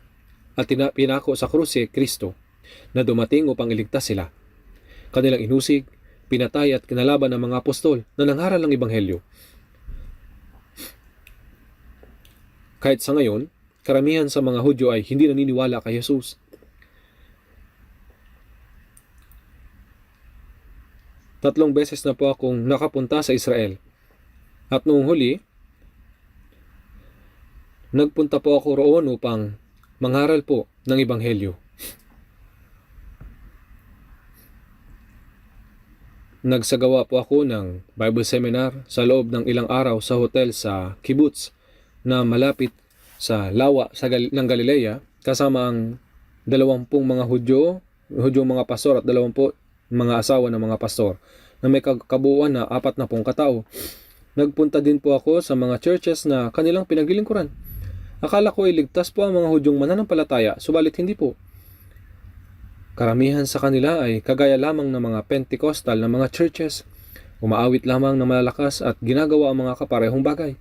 at pinako sa krus si Kristo na dumating upang iligtas sila. Kanilang inusig, pinatay at kinalaban ng mga apostol na nangharal ng Ebanghelyo. Kahit sa ngayon, karamihan sa mga Hudyo ay hindi naniniwala kay Jesus. Tatlong beses na po akong nakapunta sa Israel. At noong huli, Nagpunta po ako roon upang mangaral po ng Ebanghelyo. Nagsagawa po ako ng Bible seminar sa loob ng ilang araw sa hotel sa kibbutz na malapit sa lawa ng Galilea, kasama ang 20 mga Hudyo mga pastor at 20 mga asawa ng mga pastor na may kabuuan na 40 katao. Nagpunta din po ako sa mga churches na kanilang pinaglilingkuran. Akala ko ay ligtas po ang mga Hudyong mananampalataya, subalit hindi po. Karamihan sa kanila ay kagaya lamang ng mga Pentecostal na mga churches, umaawit lamang ng malalakas at ginagawa ang mga kaparehong bagay.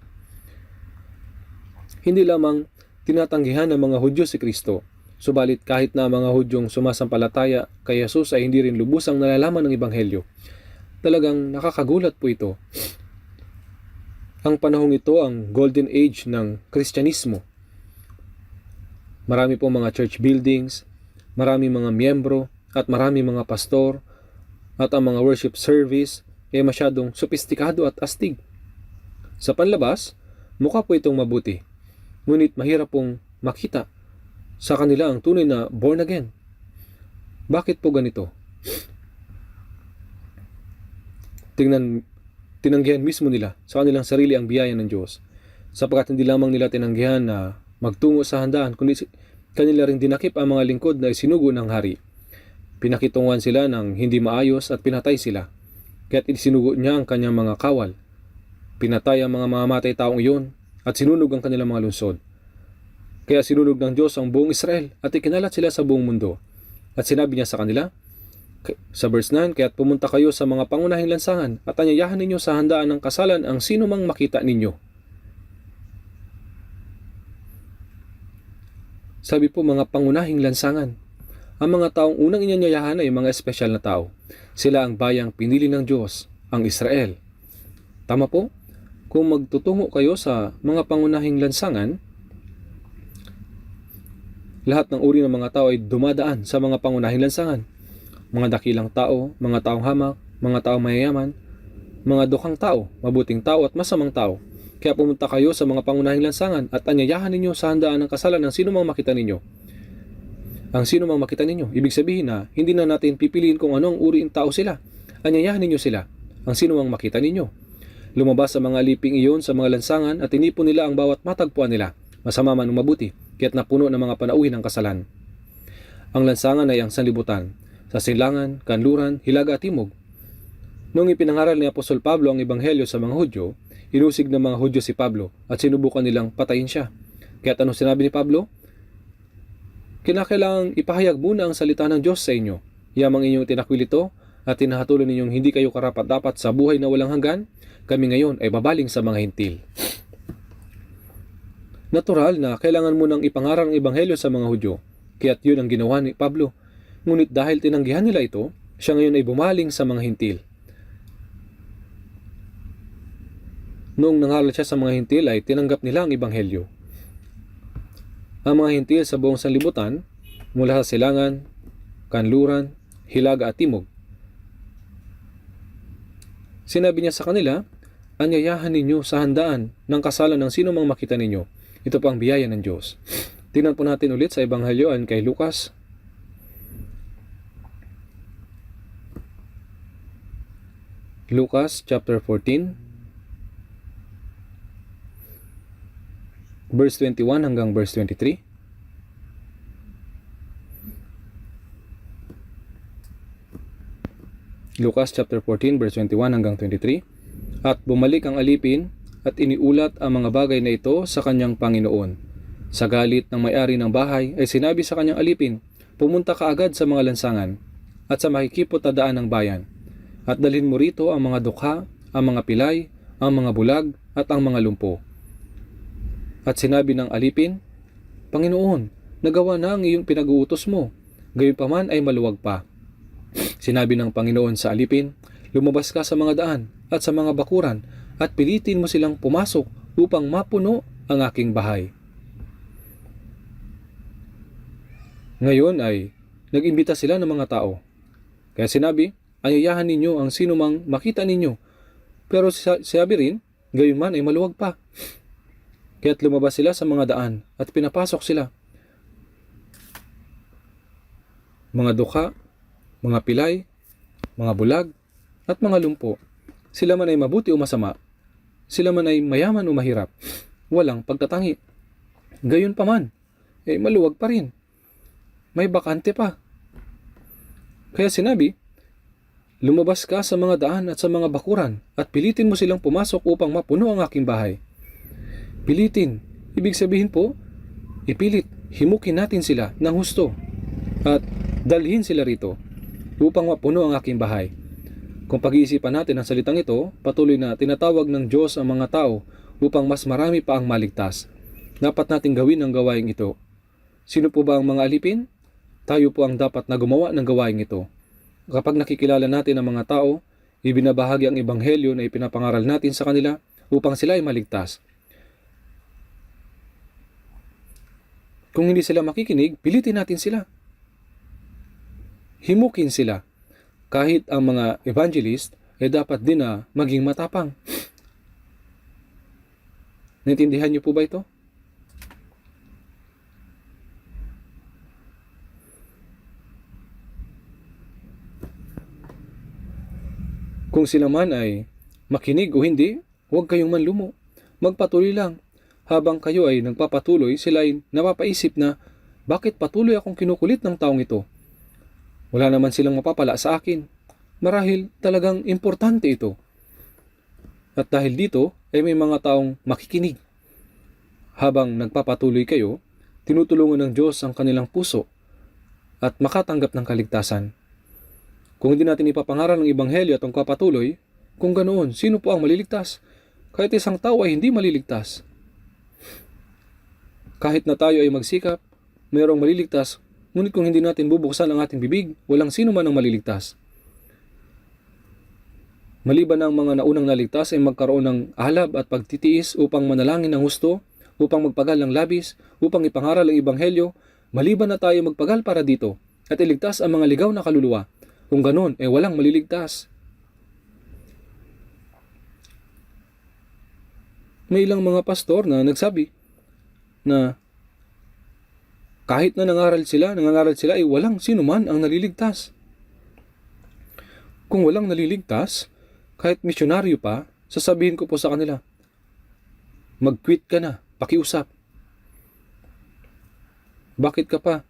Hindi lamang tinatanggihan ng mga Hudyo si Kristo, subalit kahit na mga Hudyong sumasampalataya kay Jesus ay hindi rin lubusang nalalaman ng Ebanghelyo. Talagang nakakagulat po ito. Ang panahong ito ang golden age ng Kristyanismo. Marami po mga church buildings, marami mga miyembro at marami mga pastor at ang mga worship service ay masyadong sopistikado at astig. Sa panlabas, mukha po itong mabuti, ngunit mahirap pong makita sa kanila ang tunay na born again. Bakit po ganito? Tinanggihan mismo nila sa kanilang sarili ang biyaya ng Diyos, sapagkat hindi lamang nila tinanggihan na magtungo sa handaan, kundi kanila rin dinakip ang mga lingkod na isinugo ng hari. Pinakitunguhan sila ng hindi maayos at pinatay sila, kaya't isinugo niya ang kanyang mga kawal. Pinatay ang mga mamamatay taong iyon at sinunog ang kanilang mga lungsod. Kaya sinunog ng Diyos ang buong Israel at ikinalat sila sa buong mundo. At sinabi niya sa kanila, sa verse 9, kaya't pumunta kayo sa mga pangunahing lansangan at anyayahan ninyo sa handaan ng kasalan ang sino mang makita ninyo. Sabi po, mga pangunahing lansangan. Ang mga taong unang inanyayahan ay mga espesyal na tao. Sila ang bayang pinili ng Diyos, ang Israel. Tama po? Kung magtutungo kayo sa mga pangunahing lansangan, lahat ng uri ng mga tao ay dumadaan sa mga pangunahing lansangan. Mga dakilang tao, mga taong hamak, mga taong mayayaman, mga dukhang tao, mabuting tao at masamang tao. Kaya pumunta kayo sa mga pangunahing lansangan at anyayahan ninyo sa handaan ng kasalan ng sino mang makita ninyo. Ang sino mang makita ninyo, ibig sabihin na hindi na natin pipiliin kung anong uri ng tao sila. Anyayahan ninyo sila, ang sino mang makita ninyo. Lumabas sa mga liping iyon sa mga lansangan at tinipon nila ang bawat matagpuan nila, masama man o mabuti, kaya't napuno ng mga panauhin ng kasalan. Ang lansangan ay ang sanlibutan, sa silangan, kanluran, hilaga at timog. Noong ipinangaral ni Apostol Pablo ang Ebanghelyo sa mga Hudyo, inusig ng mga Hudyo si Pablo at sinubukan nilang patayin siya. Kaya't anong sinabi ni Pablo? Kinakailangang ipahayag muna ang salita ng Diyos sa inyo. Yamang inyong tinakwil ito at tinahatulan ninyong hindi kayo karapat-dapat sa buhay na walang hanggan, kami ngayon ay babaling sa mga hintil. Natural na kailangan mo nang ipangaral ang Ebanghelyo sa mga Hudyo, kaya't yun ang ginawa ni Pablo. Ngunit dahil tinanggihan nila ito, siya ngayon ay bumaling sa mga hintil. Noong nangaral siya sa mga hintil ay tinanggap nila ang Ebanghelyo. Ang mga hintil sa buong sanlibutan, mula sa silangan, kanluran, hilaga at timog. Sinabi niya sa kanila, anyayahan ninyo sa handaan ng kasalan ng sino mang makita ninyo. Ito po ang biyaya ng Diyos. Tingnan po natin ulit sa Ebanghelyo ayon kay Lucas. Lucas chapter 14. Verse 21 hanggang verse 23. Lucas chapter 14 verse 21 hanggang 23. At bumalik ang alipin at iniulat ang mga bagay na ito sa kanyang Panginoon. Sa galit ng may-ari ng bahay ay sinabi sa kanyang alipin, pumunta ka agad sa mga lansangan at sa makikipot na daan ng bayan. At dalhin mo rito ang mga dukha, ang mga pilay, ang mga bulag at ang mga lumpo. At sinabi ng alipin, Panginoon, nagawa na ang iyong pinag-uutos mo, gayunpaman ay maluwag pa. Sinabi ng Panginoon sa alipin, lumabas ka sa mga daan at sa mga bakuran at pilitin mo silang pumasok upang mapuno ang aking bahay. Ngayon ay nag-imbita sila ng mga tao. Kaya sinabi, anyayahan ninyo ang sino mang makita ninyo. Pero sabi rin, gayunman ay maluwag pa. Kaya't lumabas sila sa mga daan at pinapasok sila. Mga duka, mga pilay, mga bulag, at mga lumpo. Sila man ay mabuti o masama, sila man ay mayaman o mahirap, walang pagtatangi. Gayon pa man, maluwag pa rin. May bakante pa. Kaya sinabi, lumabas ka sa mga daan at sa mga bakuran at pilitin mo silang pumasok upang mapuno ang aking bahay. Pilitin, ibig sabihin po, ipilit, himukin natin sila ng husto at dalhin sila rito upang mapuno ang aking bahay. Kung pag-iisipan natin ang salitang ito, patuloy na tinatawag ng Diyos ang mga tao upang mas marami pa ang maligtas. Dapat nating gawin ang gawaing ito. Sino po ba ang mga alipin? Tayo po ang dapat na gumawa ng gawaing ito. Kapag nakikilala natin ang mga tao, ibinabahagi ang ebanghelyo na ipinapangaral natin sa kanila upang sila ay maligtas. Kung hindi sila makikinig, pilitin natin sila. Himukin sila. Kahit ang mga evangelist dapat din na maging matapang. Naintindihan niyo po ba ito? Kung sila man ay makinig o hindi, huwag kayong manlumo. Magpatuloy lang. Habang kayo ay nagpapatuloy, sila ay napapaisip na, bakit patuloy akong kinukulit ng taong ito? Wala naman silang mapapala sa akin. Marahil talagang importante ito. At dahil dito ay may mga taong makikinig. Habang nagpapatuloy kayo, tinutulungan ng Diyos ang kanilang puso at makatanggap ng kaligtasan. Kung hindi natin ipapangaral ng ebanghelyo at ang kapatuloy, kung ganoon, sino po ang maliligtas? Kahit isang tao ay hindi maliligtas. Kahit na tayo ay magsikap, mayroong maliligtas. Ngunit kung hindi natin bubuksan ang ating bibig, walang sino man ang maliligtas. Maliban ang mga naunang naligtas ay magkaroon ng alab at pagtitiis upang manalangin ng husto, upang magpagal ng labis, upang ipangaral ang ebanghelyo, maliban na tayo magpagal para dito at iligtas ang mga ligaw na kaluluwa. Kung ganon, walang maliligtas. May ilang mga pastor na nagsabi na kahit na nangangaral sila ay walang sino man ang naliligtas. Kung walang naliligtas, kahit misyonaryo pa, sasabihin ko po sa kanila, mag-quit ka na, pakiusap. Bakit ka pa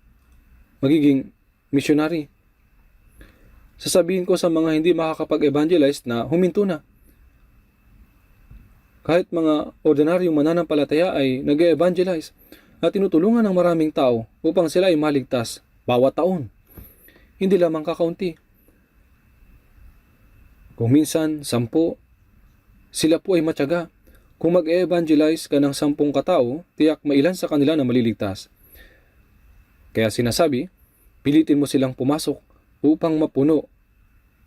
magiging missionary? Sasabihin ko sa mga hindi makakapag-evangelize na huminto na. Kahit mga ordinaryong mananampalataya ay nag-evangelize at tinutulungan ng maraming tao upang sila ay maligtas bawat taon. Hindi lamang kakaunti. Kung minsan, 10, sila po ay matyaga. Kung mag-evangelize ka ng 10 katao, tiyak mailan sa kanila na maliligtas. Kaya sinasabi, pilitin mo silang pumasok upang mapuno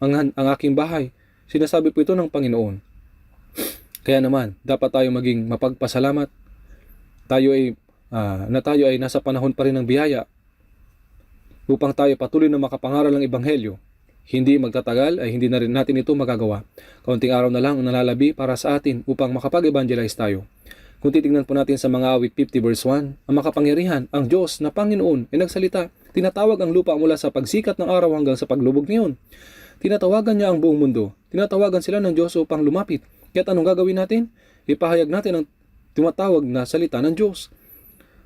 ang aking bahay. Sinasabi po ito ng Panginoon. Kaya naman, dapat tayo maging mapagpasalamat. Tayo ay nasa panahon pa rin ng biyaya upang tayo patuloy na makapangaral ng ebanghelyo. Hindi magtatagal ay hindi na rin natin ito magagawa. Kaunting araw na lang ang nalalabi para sa atin upang makapag-evangelize tayo. Kung titingnan po natin sa mga awit 50 verse 1, ang makapangyarihan, ang Diyos na Panginoon ay nagsalita. Tinatawag ang lupa mula sa pagsikat ng araw hanggang sa paglubog niyon. Tinatawagan niya ang buong mundo. Tinatawagan sila ng Diyos upang lumapit. Kaya't anong gagawin natin? Ipahayag natin ang tumatawag na salita ng Diyos.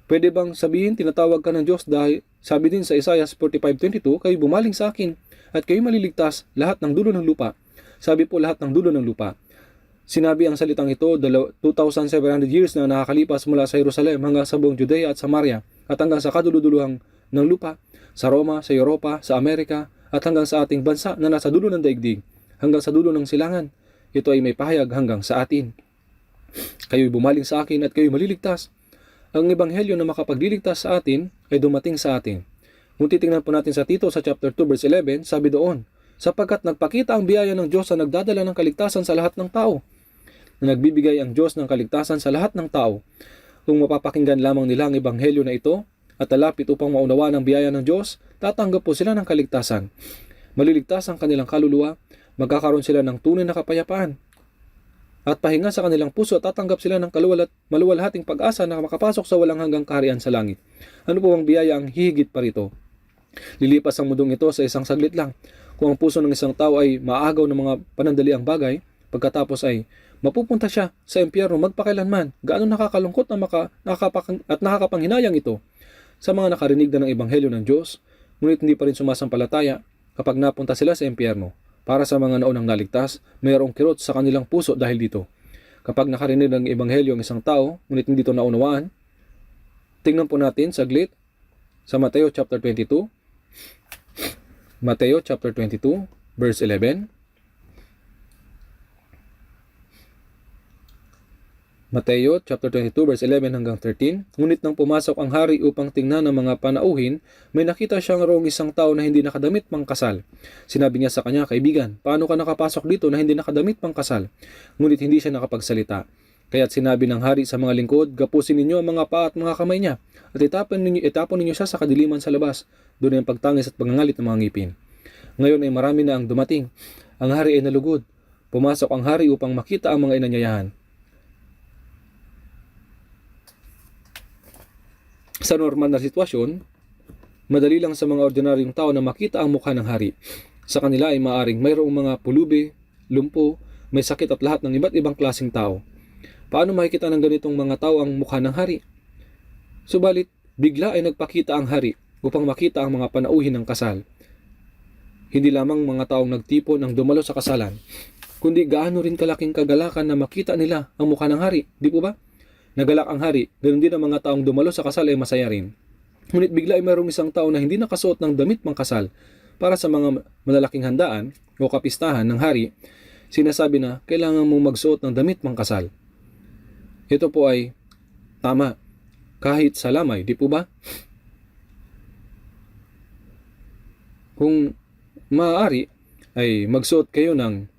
Pwede bang sabihin tinatawag ka ng Diyos dahil sabi din sa Isaiah 45:22, kayo bumaling sa akin at kayo maliligtas lahat ng dulo ng lupa. Sabi po lahat ng dulo ng lupa. Sinabi ang salitang ito 2,700 years na nakakalipas mula sa Jerusalem hanggang sa buong Judea at Samaria at hanggang sa kaduluduluhang ng lupa, sa Roma, sa Europa, sa Amerika at hanggang sa ating bansa na nasa dulo ng daigdig, hanggang sa dulo ng silangan. Ito ay may pahayag hanggang sa atin. Kayo'y bumaling sa akin at kayo'y maliligtas. Ang ebanghelyo na makapagliligtas sa atin ay dumating sa atin. Kung titingnan po natin sa Tito sa chapter 2 verse 11, sabi doon, sapagkat nagpakita ang biyaya ng Diyos na nagdadala ng kaligtasan sa lahat ng tao. Na nagbibigay ang Diyos ng kaligtasan sa lahat ng tao. Kung mapapakinggan lamang nila ang ebanghelyo na ito at lalapit upang maunawaan ang biyaya ng Diyos, tatanggap po sila ng kaligtasan. Maliligtas ang kanilang kaluluwa, magkakaroon sila ng tunay na kapayapaan. at pahinga sa kanilang puso at tatanggap sila ng maluwalhating pag-asa na makapasok sa walang hanggang kaharian sa langit. Ano po ang biyaya ang hihigit pa rito? Lilipas ang mundong ito sa isang saglit lang. Kung ang puso ng isang tao ay maagaw ng mga panandaliang bagay, pagkatapos ay mapupunta siya sa impyerno magpakailanman. Gaano nakakalungkot at nakakapanghinayang ito sa mga nakarinig na ng ebanghelyo ng Diyos, ngunit hindi pa rin sumasampalataya kapag napunta sila sa impyerno. Para sa mga naunang naligtas, mayroong kirot sa kanilang puso dahil dito. Kapag nakarinig ng ebanghelyo ang isang tao, ngunit hindi ito naunawaan, tingnan po natin saglit sa Mateo chapter 22. Mateo chapter 22, verse 11. Mateo chapter 22 verse 11 hanggang 13. Ngunit nang pumasok ang hari upang tingnan ang mga panauhin, may nakita siyang roong isang tao na hindi nakadamit pang kasal. Sinabi niya sa kanya, "Kaibigan, paano ka nakapasok dito na hindi nakadamit pang kasal?" Ngunit hindi siya nakapagsalita. Kaya't sinabi ng hari sa mga lingkod, "Gapusin ninyo ang mga paa at mga kamay niya, at itapon ninyo siya sa kadiliman sa labas. Doon ay ang pagtangis at pangangalit ng mga ngipin." Ngayon ay marami na ang dumating. Ang hari ay nalugod. Pumasok ang hari upang makita ang mga inanyayahan. Sa normal na sitwasyon, madali lang sa mga ordinaryong tao na makita ang mukha ng hari. Sa kanila ay maaring mayroong mga pulubi, lumpo, may sakit at lahat ng iba't ibang klaseng tao. Paano makikita ng ganitong mga tao ang mukha ng hari? Subalit, bigla ay nagpakita ang hari upang makita ang mga panauhin ng kasal. Hindi lamang mga taong nagtipon ang dumalo sa kasalan, kundi gaano rin kalaking kagalakan na makita nila ang mukha ng hari, di po ba? Nagalak ang hari, ganoon din ang mga taong dumalo sa kasal ay masaya rin. Ngunit bigla ay mayroong isang tao na hindi nakasuot ng damit pang kasal. Para sa mga malalaking handaan o kapistahan ng hari, sinasabi na kailangan mong magsuot ng damit pang kasal. Ito po ay tama, kahit sa lamay, di po ba? Kung maaari, ay magsuot kayo ng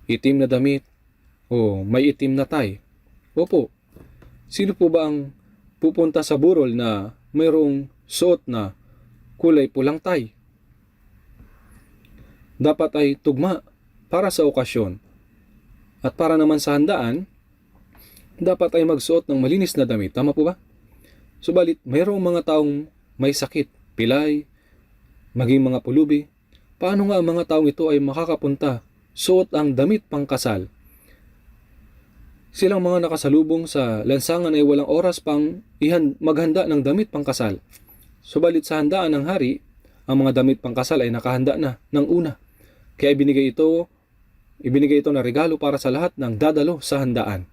itim na damit o may itim na tie. Opo, sino po ba ang pupunta sa burol na mayroong suot na kulay pulang tie? Dapat ay tugma para sa okasyon. At para naman sa handaan, dapat ay magsuot ng malinis na damit. Tama po ba? Subalit, mayroong mga taong may sakit, pilay, maging mga pulubi. Paano nga ang mga taong ito ay makakapunta? Suot ang damit pang kasal. Silang mga nakasalubong sa lansangan ay walang oras pang maghanda ng damit pang kasal. Subalit sa handaan ng hari, ang mga damit pang kasal ay nakahanda na ng una. Kaya ibinigay ito na regalo para sa lahat ng dadalo sa handaan.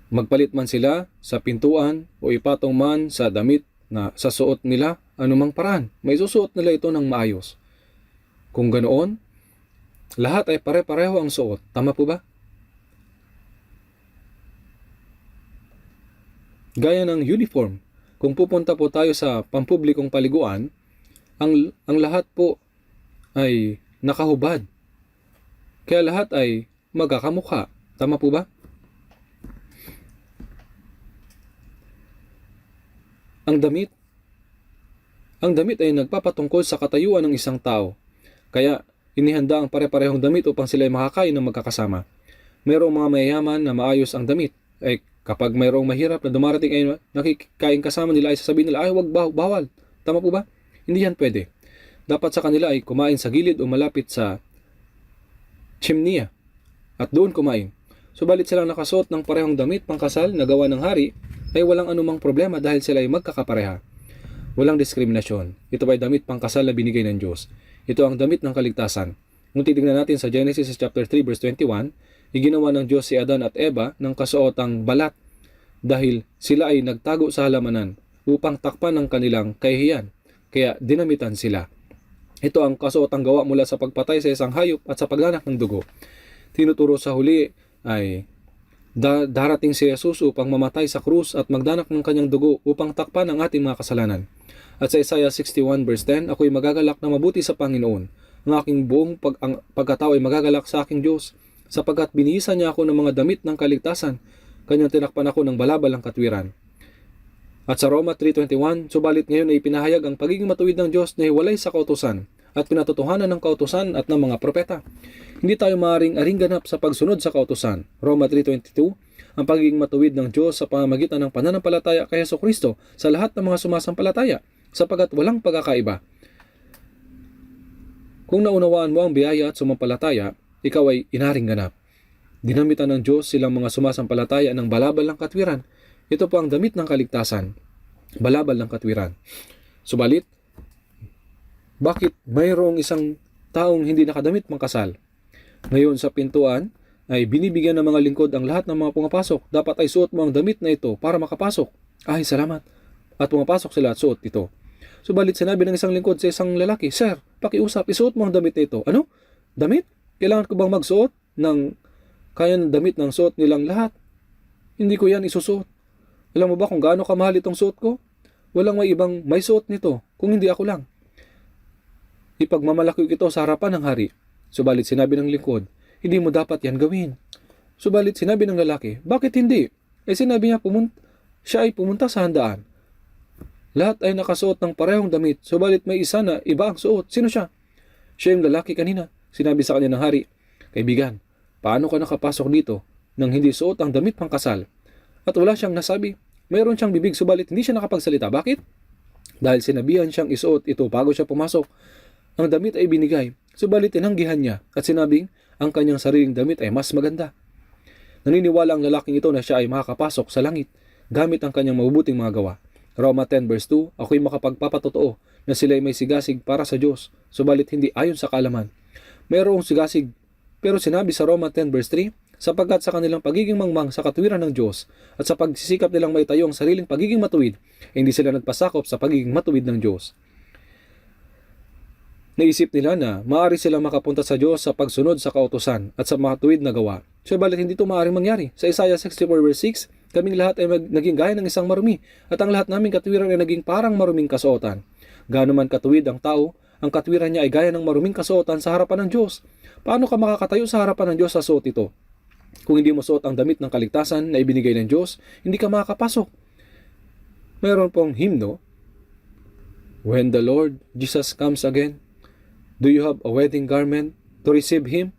Magpalit man sila sa pintuan o ipatong man sa damit na sa suot nila, anumang paraan, may susuot nila ito ng maayos. Kung ganoon, lahat ay pare-pareho ang suot. Tama po ba? Gaya ng uniform, kung pupunta po tayo sa pampublikong paliguan, ang lahat po ay nakahubad. Kaya lahat ay magkakamukha. Tama po ba? Ang damit ay nagpapatungkol sa katayuan ng isang tao. Kaya inihanda ang pare-parehong damit upang sila ay makakain ng magkakasama. Mayroong mga mayayaman na maayos ang damit. Ay kapag mayroong mahirap na dumarating ay nakikain kasama nila ay sasabihin nila, ay wag bawal. Tama po ba? Hindi yan pwede. Dapat sa kanila ay kumain sa gilid o malapit sa chimney at doon kumain. Subalit silang nakasuot ng parehong damit pangkasal na gawa ng hari, ay walang anumang problema dahil sila ay magkakapareha. Walang diskriminasyon. Ito ay damit pangkasal na binigay ng Diyos. Ito ang damit ng kaligtasan. Kung titignan natin sa Genesis chapter 3 verse 21, iginawa ng Diyos si Adan at Eva ng kasuotang balat dahil sila ay nagtago sa halamanan upang takpan ang kanilang kahihiyan. Kaya dinamitan sila. Ito ang kasuotang gawa mula sa pagpatay sa isang hayop at sa paglanak ng dugo. Tinuturo sa huli ay darating si Jesus upang mamatay sa krus at magdanak ng kanyang dugo upang takpan ang ating mga kasalanan. At sa Isaiah 61 verse 10, ako'y magagalak na mabuti sa Panginoon. Ang aking buong pagkatao ay magagalak sa aking Diyos, sapagkat binihisan niya ako ng mga damit ng kaligtasan. Kanyang tinakpan ako ng balabal ng katwiran. At sa Roma 3:21, subalit ngayon ay pinahayag ang pagiging matuwid ng Diyos na hiwalay sa kautusan at pinatotohanan ng kautusan at ng mga propeta. Hindi tayo maaaring aringganap sa pagsunod sa kautusan. Roma 3:22, ang pagiging matuwid ng Diyos sa pamamagitan ng pananampalataya kay Jesucristo sa lahat ng mga sumasampalataya, sapagkat walang pagkakaiba. Kung naunawaan mo ang biyaya at sumampalataya, ikaw ay inaringganap. Dinamitan ng Diyos silang mga sumasampalataya ng balabal ng katwiran. Ito po ang damit ng kaligtasan, balabal ng katwiran. Subalit, bakit mayroong isang taong hindi nakadamit mangkasal? Ngayon sa pintuan ay binibigyan ng mga lingkod ang lahat ng mga pumapasok. Dapat ay suot mo ang damit na ito para makapasok. Ay, salamat. At pumapasok sila at suot ito. Subalit sinabi ng isang lingkod sa isang lalaki, Sir, pakiusap, isuot mo ang damit na ito. Ano? Damit? Kailangan ko bang magsuot ng kaya ng damit ng suot nilang lahat? Hindi ko yan isusuot. Alam mo ba kung gaano kamahal itong suot ko? Walang may ibang may suot nito, kung hindi ako lang. Ipagmamalaki ko ito sa harapan ng hari. Subalit sinabi ng lingkod, hindi mo dapat yan gawin. Subalit sinabi ng lalaki, bakit hindi? Sinabi niya, siya ay pumunta sa handaan. Lahat ay nakasuot ng parehong damit, subalit may isa na iba ang suot. Sino siya? Siya yung lalaki kanina. Sinabi sa kanya ng hari, kaibigan, paano ka nakapasok dito nang hindi suot ang damit pangkasal? At wala siyang nasabi. Mayroon siyang bibig, subalit hindi siya nakapagsalita. Bakit? Dahil sinabihan siyang isuot ito bago siya pumasok. Ang damit ay binigay, subalit tinanggihan niya at sinabing ang kanyang sariling damit ay mas maganda. Naniniwala ang lalaking ito na siya ay makakapasok sa langit gamit ang kanyang mabubuting mga gawa. Roma 10 verse 2, ako'y makapagpapatotoo na sila'y may sigasig para sa Diyos, subalit hindi ayon sa kaalaman. Mayroong sigasig, pero sinabi sa Roma 10 verse 3, sapagkat sa kanilang pagiging mangmang sa katwiran ng Diyos at sa pagsisikap nilang maitayo ang sariling pagiging matuwid, hindi sila nagpasakop sa pagiging matuwid ng Diyos. Naisip nila na maaari silang makapunta sa Diyos sa pagsunod sa kautusan at sa matuwid na gawa. Subalit hindi ito maaaring mangyari. Sa Isaiah 64 verse 6, kaming lahat ay naging gaya ng isang marumi at ang lahat naming katwiran ay naging parang maruming kasuotan. Gaano man katuwid ang tao, ang katwiran niya ay gaya ng maruming kasuotan sa harapan ng Diyos. Paano ka makakatayo sa harapan ng Diyos sa suot ito? Kung hindi mo suot ang damit ng kaligtasan na ibinigay ng Diyos, hindi ka makakapasok. Mayroon pong hymno, When the Lord Jesus comes again, do you have a wedding garment to receive Him?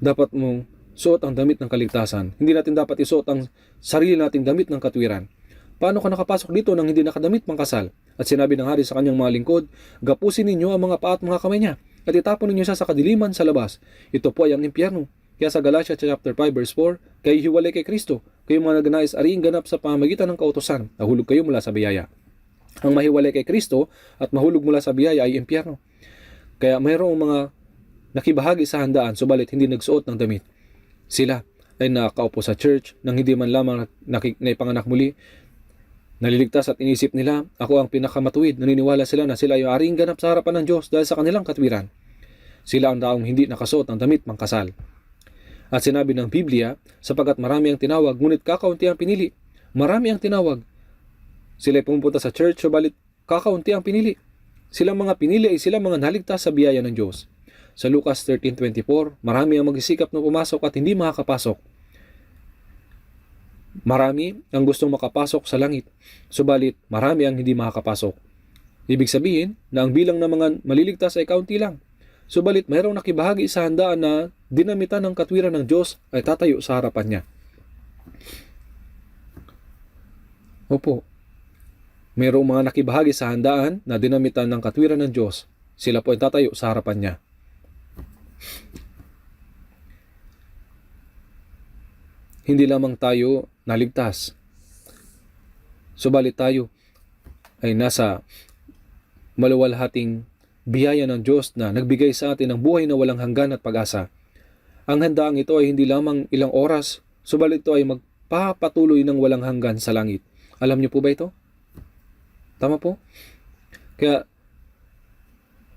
Dapat mong suot ang damit ng kaligtasan. Hindi natin dapat isuot ang sarili nating damit ng katwiran. Paano ka nakapasok dito nang hindi nakadamit pangkasal? At sinabi ng hari sa kanyang mga lingkod, gapusin ninyo ang mga paa at mga kamay niya, at itapon ninyo siya sa kadiliman sa labas. Ito po ay ang impyerno. Kaya sa Galatia chapter 5 verse 4, kayo hiwalay kay Kristo, kayo mga nagnais ariing ganap sa pamamagitan ng kautusan, nahulog kayo mula sa biyaya. Ang mahiwalay kay Kristo at mahulog mula sa biyaya ay impyerno. Kaya mayroong mga nakibahagi sa handaan subalit hindi nagsuot ng damit. Sila ay nakaupo sa church nang hindi man lamang naipanganak muli. Naliligtas at inisip nila, ako ang pinakamatuwid. Naniniwala sila na sila ay aring ganap sa harapan ng Diyos dahil sa kanilang katwiran. Sila ang taong hindi nakasuot ng damit pangkasal. At sinabi ng Biblia, sapagkat marami ang tinawag, ngunit kakaunti ang pinili. Marami ang tinawag. Sila ay pumunta sa church, subalit kakaunti ang pinili. Silang mga pinili ay silang mga naligtas sa biyaya ng Diyos. Sa Lucas 13:24, marami ang magsisikap na pumasok at hindi makakapasok. Marami ang gustong makapasok sa langit, subalit marami ang hindi makakapasok. Ibig sabihin na ang bilang ng mga maliligtas ay kaunti lang. Subalit mayroong nakibahagi sa handaan na dinamitan ng katwiran ng Diyos ay tatayo sa harapan niya. Opo. Mayroong mga nakibahagi sa handaan na dinamitan ng katwiran ng Diyos. Sila po ay tatayo sa harapan niya. Hindi lamang tayo naligtas, subalit tayo ay nasa maluwalhating biyaya ng Diyos na nagbigay sa atin ng buhay na walang hanggan at pag-asa. Ang handaang ito ay hindi lamang ilang oras, subalit ito ay magpapatuloy ng walang hanggan sa langit. Alam niyo po ba ito? Tama po? Kaya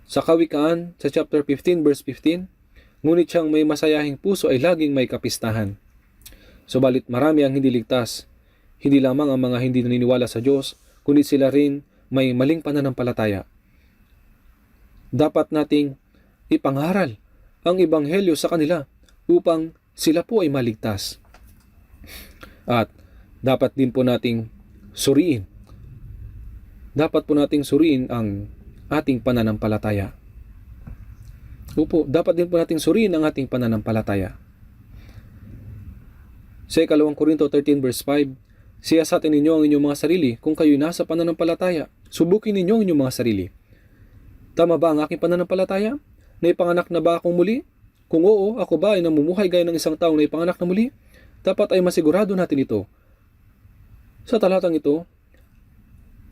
sa Kawikaan, sa chapter 15 verse 15, ngunit siyang may masayahing puso ay laging may kapistahan. Subalit marami ang hindi ligtas, hindi lamang ang mga hindi naniniwala sa Diyos, kundi sila rin may maling pananampalataya. Dapat nating ipangaral ang ebanghelyo sa kanila upang sila po ay maligtas. At dapat din po nating suriin dapat po nating suriin ang ating pananampalataya. Opo, dapat din po nating suriin ang ating pananampalataya. Sa 2 Korinto 13 verse 5, siyasatin ninyo ang inyong mga sarili kung kayo'y nasa pananampalataya. Subukin ninyo ang inyong mga sarili. Tama ba ang aking pananampalataya? Naipanganak na ba akong muli? Kung oo, ako ba ay namumuhay gaya ng isang taong naipanganak na muli? Dapat ay masigurado natin ito. Sa talatang ito,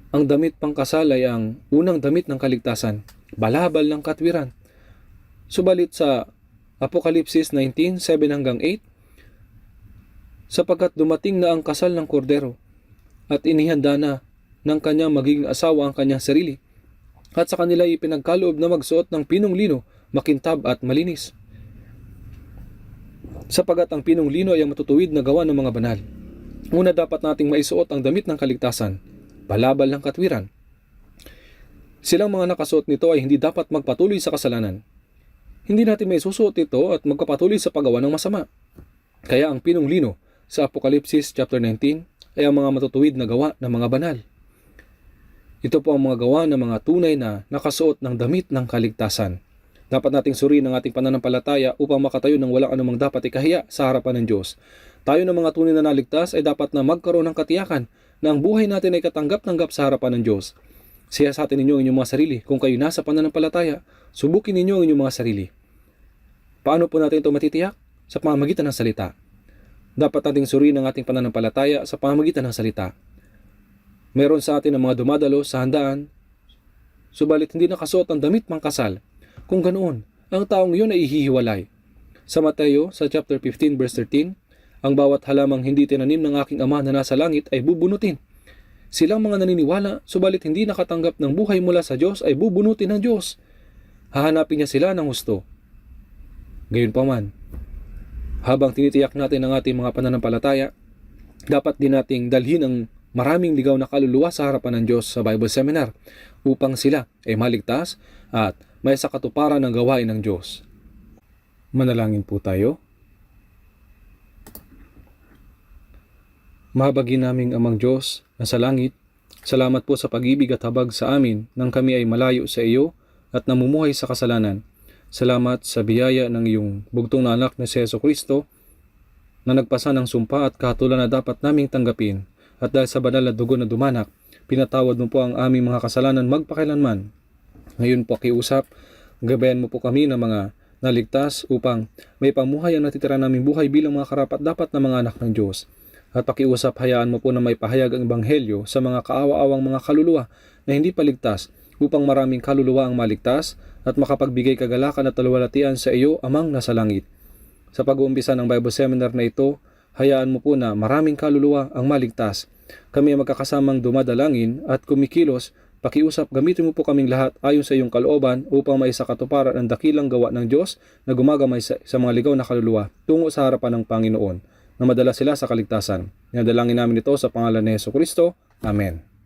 ang damit pangkasal ay ang unang damit ng kaligtasan, balabal ng katwiran. Subalit sa Apokalipsis 19:7 hanggang 8, sapagkat dumating na ang kasal ng kordero at inihanda na ng kanyang magiging asawa ang kanyang sarili, at sa kanila ipinagkaloob na magsuot ng pinong lino, makintab at malinis. Sapagat ang pinong lino ay ang matutuwid na gawa ng mga banal. Una, dapat nating maisuot ang damit ng kaligtasan, balabal ng katwiran. Silang mga nakasuot nito ay hindi dapat magpatuloy sa kasalanan. Hindi natin may susuot ito at magpapatuloy sa paggawa ng masama. Kaya ang pinong lino sa Apokalipsis chapter 19 ay ang mga matutuwid na gawa ng mga banal. Ito po ang mga gawa ng mga tunay na nakasuot ng damit ng kaligtasan. Dapat nating suriin ang ating pananampalataya upang makatayo ng walang anumang dapat ikahiya sa harapan ng Diyos. Tayo ng mga tunay na naligtas ay dapat na magkaroon ng katiyakan na ang buhay natin ay katanggap-tanggap sa harapan ng Diyos. Siyasatin ninyo ang inyong mga sarili kung kayo nasa pananampalataya. Subukin ninyo ang inyong mga sarili. Paano po natin ito matitiyak? Sa pamamagitan ng salita. Dapat nating suriin ang ating pananampalataya sa pamamagitan ng salita. Meron sa atin ang mga dumadalo sa handaan, subalit hindi nakasuot ang damit pangkasal. Kung ganoon, ang taong yun ay ihihiwalay. Sa Mateo, sa chapter 15 verse 13, ang bawat halamang hindi tinanim ng aking Ama na nasa langit ay bubunutin. Silang mga naniniwala, subalit hindi nakatanggap ng buhay mula sa Diyos ay bubunutin ng Diyos. Hahanapin niya sila ng husto. Gayunpaman, habang tinitiyak natin ang ating mga pananampalataya, dapat din nating dalhin ang maraming ligaw na kaluluwa sa harapan ng Diyos sa Bible Seminar upang sila ay maligtas at may sakatuparan ng gawain ng Diyos. Manalangin po tayo. Mahabagin naming Amang Diyos na sa langit, salamat po sa pag-ibig at habag sa amin nang kami ay malayo sa iyo at namumuhay sa kasalanan. Salamat sa biyaya ng iyong bugtong na anak na si Jesucristo na nagpasa ng sumpa at kahatulan na dapat naming tanggapin. At dahil sa banal na dugo na dumanak, pinatawad mo po ang aming mga kasalanan magpakailanman. Ngayon po kiusap, gabayan mo po kami ng mga naligtas upang may pamuhay ang natitira naming buhay bilang mga karapat-dapat na mga anak ng Diyos. At pakiusap, hayaan mo po na may pahayag ang Ebanghelyo sa mga kaawa-awang mga kaluluwa na hindi paligtas upang maraming kaluluwa ang maligtas at makapagbigay kagalakan at taluwalhatian sa iyo, Amang nasa langit. Sa pag-uumpisa ng Bible Seminar na ito, hayaan mo po na maraming kaluluwa ang maligtas. Kami ay magkakasamang dumadalangin at kumikilos. Pakiusap, gamitin mo po kaming lahat ayon sa iyong kalooban upang maisakatuparan ang dakilang gawa ng Diyos na gumagamay sa mga ligaw na kaluluwa tungo sa harapan ng Panginoon na madala sila sa kaligtasan. Nadalangin namin ito sa pangalan ni Jesucristo. Amen.